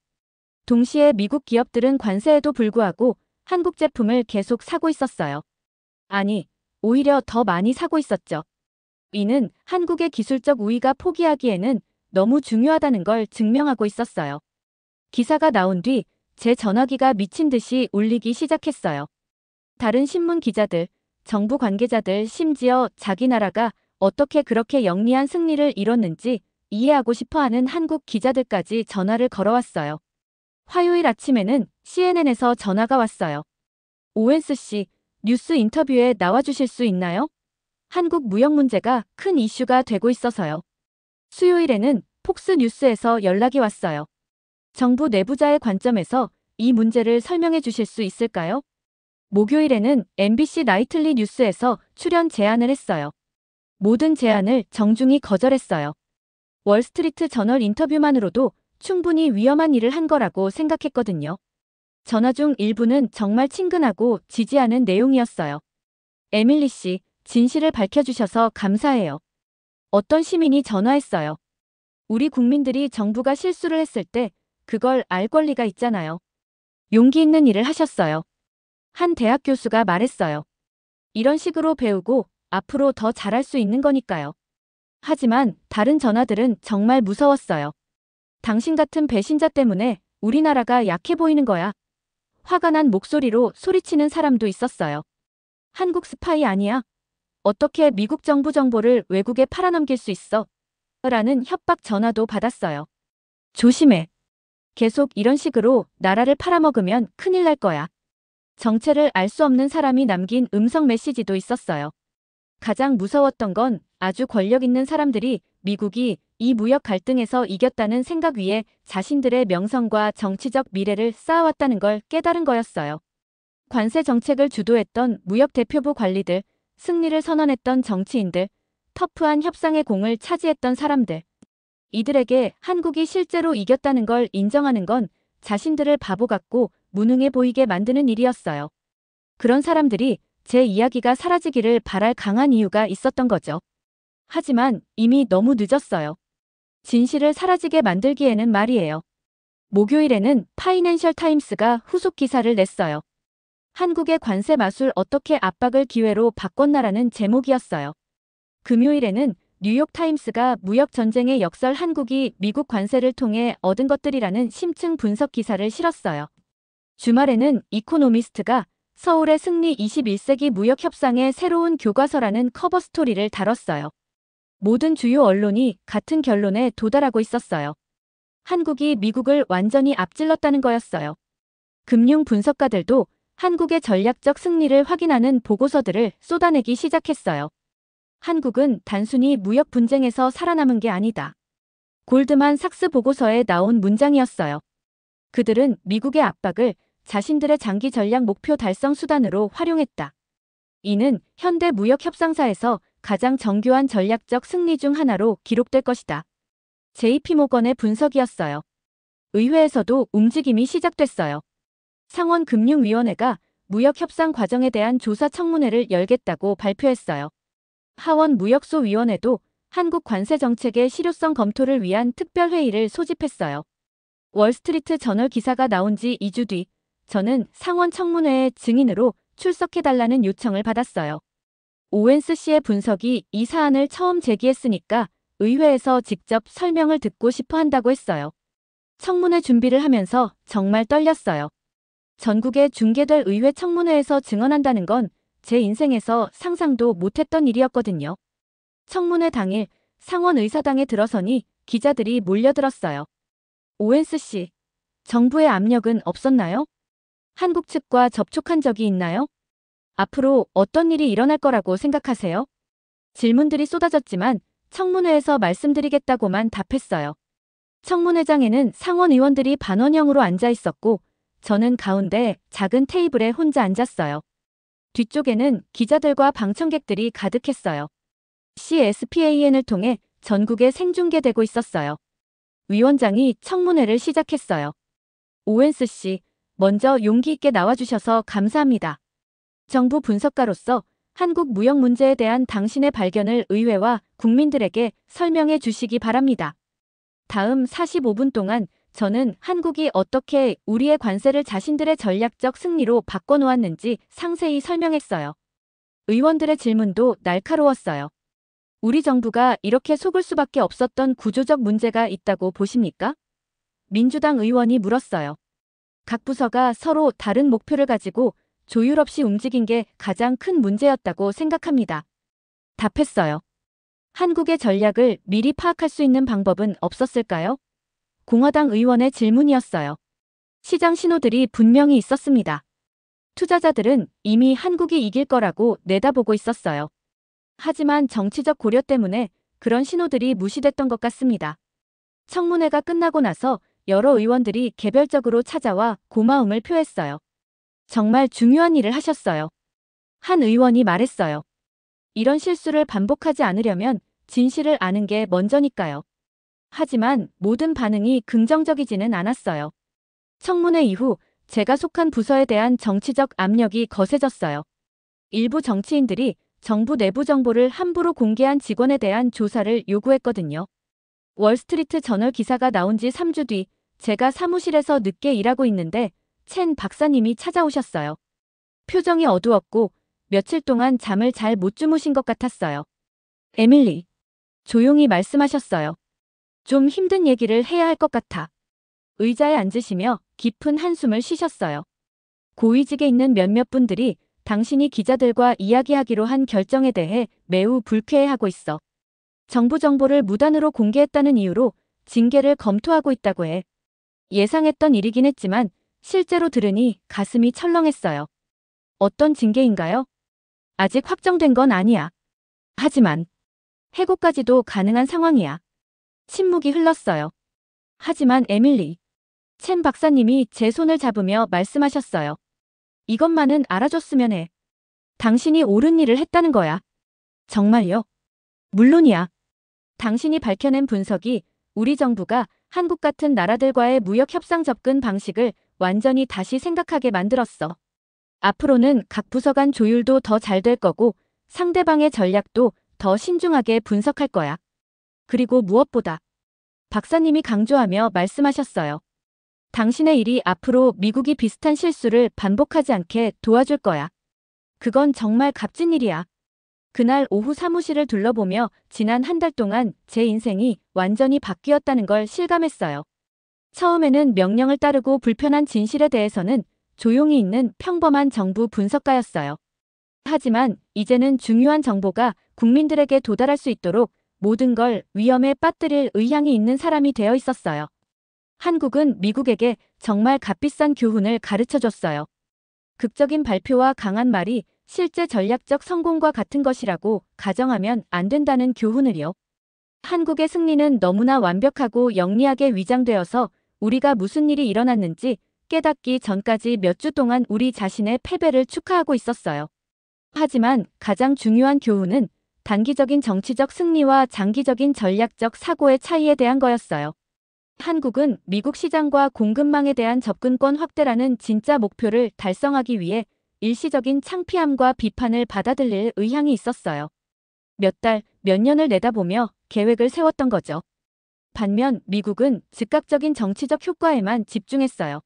동시에 미국 기업들은 관세에도 불구하고 한국 제품을 계속 사고 있었어요. 아니, 오히려 더 많이 사고 있었죠. 이는 한국의 기술적 우위가 포기하기에는 너무 중요하다는 걸 증명하고 있었어요. 기사가 나온 뒤 제 전화기가 미친 듯이 울리기 시작했어요. 다른 신문 기자들, 정부 관계자들, 심지어 자기 나라가 어떻게 그렇게 영리한 승리를 이뤘는지 이해하고 싶어하는 한국 기자들까지 전화를 걸어왔어요. 화요일 아침에는 CNN에서 전화가 왔어요. 오웬스 씨, 뉴스 인터뷰에 나와주실 수 있나요? 한국 무역 문제가 큰 이슈가 되고 있어서요. 수요일에는 폭스 뉴스에서 연락이 왔어요. 정부 내부자의 관점에서 이 문제를 설명해 주실 수 있을까요? 목요일에는 MBC 나이틀리 뉴스에서 출연 제안을 했어요. 모든 제안을 정중히 거절했어요. 월스트리트 저널 인터뷰만으로도 충분히 위험한 일을 한 거라고 생각했거든요. 전화 중 일부는 정말 친근하고 지지하는 내용이었어요. 에밀리 씨, 진실을 밝혀주셔서 감사해요. 어떤 시민이 전화했어요. 우리 국민들이 정부가 실수를 했을 때 그걸 알 권리가 있잖아요. 용기 있는 일을 하셨어요. 한 대학 교수가 말했어요. 이런 식으로 배우고 앞으로 더 잘할 수 있는 거니까요. 하지만 다른 전화들은 정말 무서웠어요. 당신 같은 배신자 때문에 우리나라가 약해 보이는 거야. 화가 난 목소리로 소리치는 사람도 있었어요. 한국 스파이 아니야. 어떻게 미국 정부 정보를 외국에 팔아넘길 수 있어? 라는 협박 전화도 받았어요. 조심해. 계속 이런 식으로 나라를 팔아먹으면 큰일 날 거야. 정체를 알 수 없는 사람이 남긴 음성 메시지도 있었어요. 가장 무서웠던 건 아주 권력 있는 사람들이 미국이 이 무역 갈등에서 이겼다는 생각 위에 자신들의 명성과 정치적 미래를 쌓아왔다는 걸 깨달은 거였어요. 관세 정책을 주도했던 무역 대표부 관리들, 승리를 선언했던 정치인들, 터프한 협상의 공을 차지했던 사람들. 이들에게 한국이 실제로 이겼다는 걸 인정하는 건 자신들을 바보 같고 무능해 보이게 만드는 일이었어요. 그런 사람들이 제 이야기가 사라지기를 바랄 강한 이유가 있었던 거죠. 하지만 이미 너무 늦었어요. 진실을 사라지게 만들기에는 말이에요. 목요일에는 파이낸셜 타임스가 후속 기사를 냈어요. 한국의 관세 마술 어떻게 압박을 기회로 바꿨나라는 제목이었어요. 금요일에는 뉴욕 타임스가 무역 전쟁의 역설 한국이 미국 관세를 통해 얻은 것들이라는 심층 분석 기사를 실었어요. 주말에는 이코노미스트가 서울의 승리 21세기 무역 협상의 새로운 교과서라는 커버 스토리를 다뤘어요. 모든 주요 언론이 같은 결론에 도달하고 있었어요. 한국이 미국을 완전히 앞질렀다는 거였어요. 금융 분석가들도 한국의 전략적 승리를 확인하는 보고서들을 쏟아내기 시작했어요. 한국은 단순히 무역 분쟁에서 살아남은 게 아니다. 골드만 삭스 보고서에 나온 문장이었어요. 그들은 미국의 압박을 자신들의 장기 전략 목표 달성 수단으로 활용했다. 이는 현대 무역 협상사에서 가장 정교한 전략적 승리 중 하나로 기록될 것이다. JP모건의 분석이었어요. 의회에서도 움직임이 시작됐어요. 상원금융위원회가 무역협상 과정에 대한 조사 청문회를 열겠다고 발표했어요. 하원무역소위원회도 한국 관세 정책의 실효성 검토를 위한 특별회의를 소집했어요. 월스트리트 저널 기사가 나온 지 2주 뒤 저는 상원 청문회의 증인으로 출석해달라는 요청을 받았어요. 오웬스 씨의 분석이 이 사안을 처음 제기했으니까 의회에서 직접 설명을 듣고 싶어 한다고 했어요. 청문회 준비를 하면서 정말 떨렸어요. 전국에 중계될 의회 청문회에서 증언한다는 건 제 인생에서 상상도 못했던 일이었거든요. 청문회 당일 상원 의사당에 들어서니 기자들이 몰려들었어요. 오웬스 씨, 정부의 압력은 없었나요? 한국 측과 접촉한 적이 있나요? 앞으로 어떤 일이 일어날 거라고 생각하세요? 질문들이 쏟아졌지만 청문회에서 말씀드리겠다고만 답했어요. 청문회장에는 상원 의원들이 반원형으로 앉아 있었고 저는 가운데 작은 테이블에 혼자 앉았어요. 뒤쪽에는 기자들과 방청객들이 가득했어요. CSPAN을 통해 전국에 생중계되고 있었어요. 위원장이 청문회를 시작했어요. 오웬스 씨, 먼저 용기 있게 나와주셔서 감사합니다. 정부 분석가로서 한국 무역 문제에 대한 당신의 발견을 의회와 국민들에게 설명해 주시기 바랍니다. 다음 45분 동안 저는 한국이 어떻게 우리의 관세를 자신들의 전략적 승리로 바꿔놓았는지 상세히 설명했어요. 의원들의 질문도 날카로웠어요. 우리 정부가 이렇게 속을 수밖에 없었던 구조적 문제가 있다고 보십니까? 민주당 의원이 물었어요. 각 부서가 서로 다른 목표를 가지고 조율 없이 움직인 게 가장 큰 문제였다고 생각합니다. 답했어요. 한국의 전략을 미리 파악할 수 있는 방법은 없었을까요? 공화당 의원의 질문이었어요. 시장 신호들이 분명히 있었습니다. 투자자들은 이미 한국이 이길 거라고 내다보고 있었어요. 하지만 정치적 고려 때문에 그런 신호들이 무시됐던 것 같습니다. 청문회가 끝나고 나서 여러 의원들이 개별적으로 찾아와 고마움을 표했어요. 정말 중요한 일을 하셨어요. 한 의원이 말했어요. 이런 실수를 반복하지 않으려면 진실을 아는 게 먼저니까요. 하지만 모든 반응이 긍정적이지는 않았어요. 청문회 이후 제가 속한 부서에 대한 정치적 압력이 거세졌어요. 일부 정치인들이 정부 내부 정보를 함부로 공개한 직원에 대한 조사를 요구했거든요. 월스트리트 저널 기사가 나온 지 3주 뒤 제가 사무실에서 늦게 일하고 있는데 첸 박사님이 찾아오셨어요. 표정이 어두웠고 며칠 동안 잠을 잘 못 주무신 것 같았어요. 에밀리, 조용히 말씀하셨어요. 좀 힘든 얘기를 해야 할 것 같아. 의자에 앉으시며 깊은 한숨을 쉬셨어요. 고위직에 있는 몇몇 분들이 당신이 기자들과 이야기하기로 한 결정에 대해 매우 불쾌해하고 있어. 정부 정보를 무단으로 공개했다는 이유로 징계를 검토하고 있다고 해. 예상했던 일이긴 했지만 실제로 들으니 가슴이 철렁했어요. 어떤 징계인가요? 아직 확정된 건 아니야. 하지만 해고까지도 가능한 상황이야. 침묵이 흘렀어요. 하지만 에밀리, 첸 박사님이 제 손을 잡으며 말씀하셨어요. 이것만은 알아줬으면 해. 당신이 옳은 일을 했다는 거야. 정말요? 물론이야. 당신이 밝혀낸 분석이 우리 정부가 한국 같은 나라들과의 무역 협상 접근 방식을 완전히 다시 생각하게 만들었어. 앞으로는 각 부서 간 조율도 더 잘 될 거고 상대방의 전략도 더 신중하게 분석할 거야. 그리고 무엇보다 박사님이 강조하며 말씀하셨어요. 당신의 일이 앞으로 미국이 비슷한 실수를 반복하지 않게 도와줄 거야. 그건 정말 값진 일이야. 그날 오후 사무실을 둘러보며 지난 한 달 동안 제 인생이 완전히 바뀌었다는 걸 실감했어요. 처음에는 명령을 따르고 불편한 진실에 대해서는 조용히 있는 평범한 정부 분석가였어요. 하지만 이제는 중요한 정보가 국민들에게 도달할 수 있도록 모든 걸 위험에 빠뜨릴 의향이 있는 사람이 되어 있었어요. 한국은 미국에게 정말 값비싼 교훈을 가르쳐줬어요. 극적인 발표와 강한 말이 실제 전략적 성공과 같은 것이라고 가정하면 안 된다는 교훈을요. 한국의 승리는 너무나 완벽하고 영리하게 위장되어서 우리가 무슨 일이 일어났는지 깨닫기 전까지 몇 주 동안 우리 자신의 패배를 축하하고 있었어요. 하지만 가장 중요한 교훈은 단기적인 정치적 승리와 장기적인 전략적 사고의 차이에 대한 거였어요. 한국은 미국 시장과 공급망에 대한 접근권 확대라는 진짜 목표를 달성하기 위해 일시적인 창피함과 비판을 받아들일 의향이 있었어요. 몇 달, 몇 년을 내다보며 계획을 세웠던 거죠. 반면 미국은 즉각적인 정치적 효과에만 집중했어요.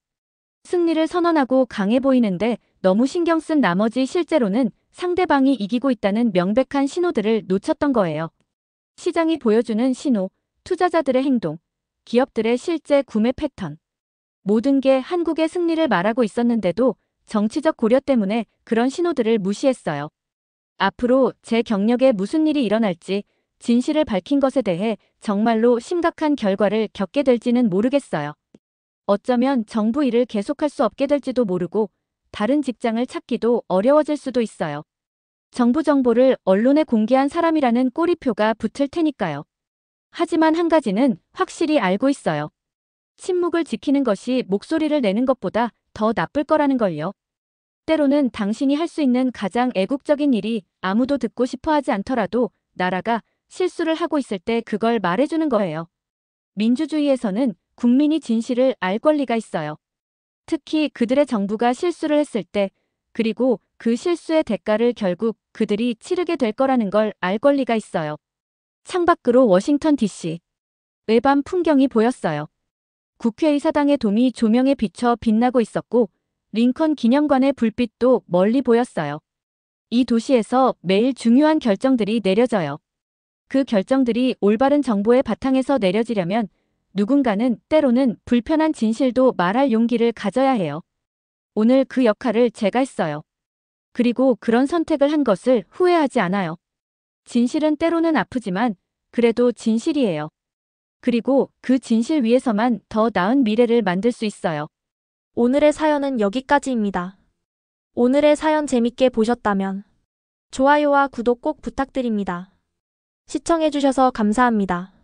승리를 선언하고 강해 보이는데 너무 신경 쓴 나머지 실제로는 상대방이 이기고 있다는 명백한 신호들을 놓쳤던 거예요. 시장이 보여주는 신호, 투자자들의 행동, 기업들의 실제 구매 패턴. 모든 게 한국의 승리를 말하고 있었는데도 정치적 고려 때문에 그런 신호들을 무시했어요. 앞으로 제 경력에 무슨 일이 일어날지 진실을 밝힌 것에 대해 정말로 심각한 결과를 겪게 될지는 모르겠어요. 어쩌면 정부 일을 계속할 수 없게 될지도 모르고 다른 직장을 찾기도 어려워질 수도 있어요. 정부 정보를 언론에 공개한 사람이라는 꼬리표가 붙을 테니까요. 하지만 한 가지는 확실히 알고 있어요. 침묵을 지키는 것이 목소리를 내는 것보다 더 나쁠 거라는 걸요. 때로는 당신이 할 수 있는 가장 애국적인 일이 아무도 듣고 싶어 하지 않더라도 나라가 실수를 하고 있을 때 그걸 말해주는 거예요. 민주주의에서는 국민이 진실을 알 권리가 있어요. 특히 그들의 정부가 실수를 했을 때, 그리고 그 실수의 대가를 결국 그들이 치르게 될 거라는 걸 알 권리가 있어요. 창밖으로 워싱턴 DC. 외밤 풍경이 보였어요. 국회의사당의 돔이 조명에 비춰 빛나고 있었고, 링컨 기념관의 불빛도 멀리 보였어요. 이 도시에서 매일 중요한 결정들이 내려져요. 그 결정들이 올바른 정보의 바탕에서 내려지려면 누군가는 때로는 불편한 진실도 말할 용기를 가져야 해요. 오늘 그 역할을 제가 했어요. 그리고 그런 선택을 한 것을 후회하지 않아요. 진실은 때로는 아프지만 그래도 진실이에요. 그리고 그 진실 위에서만 더 나은 미래를 만들 수 있어요. 오늘의 사연은 여기까지입니다. 오늘의 사연 재밌게 보셨다면 좋아요와 구독 꼭 부탁드립니다. 시청해주셔서 감사합니다.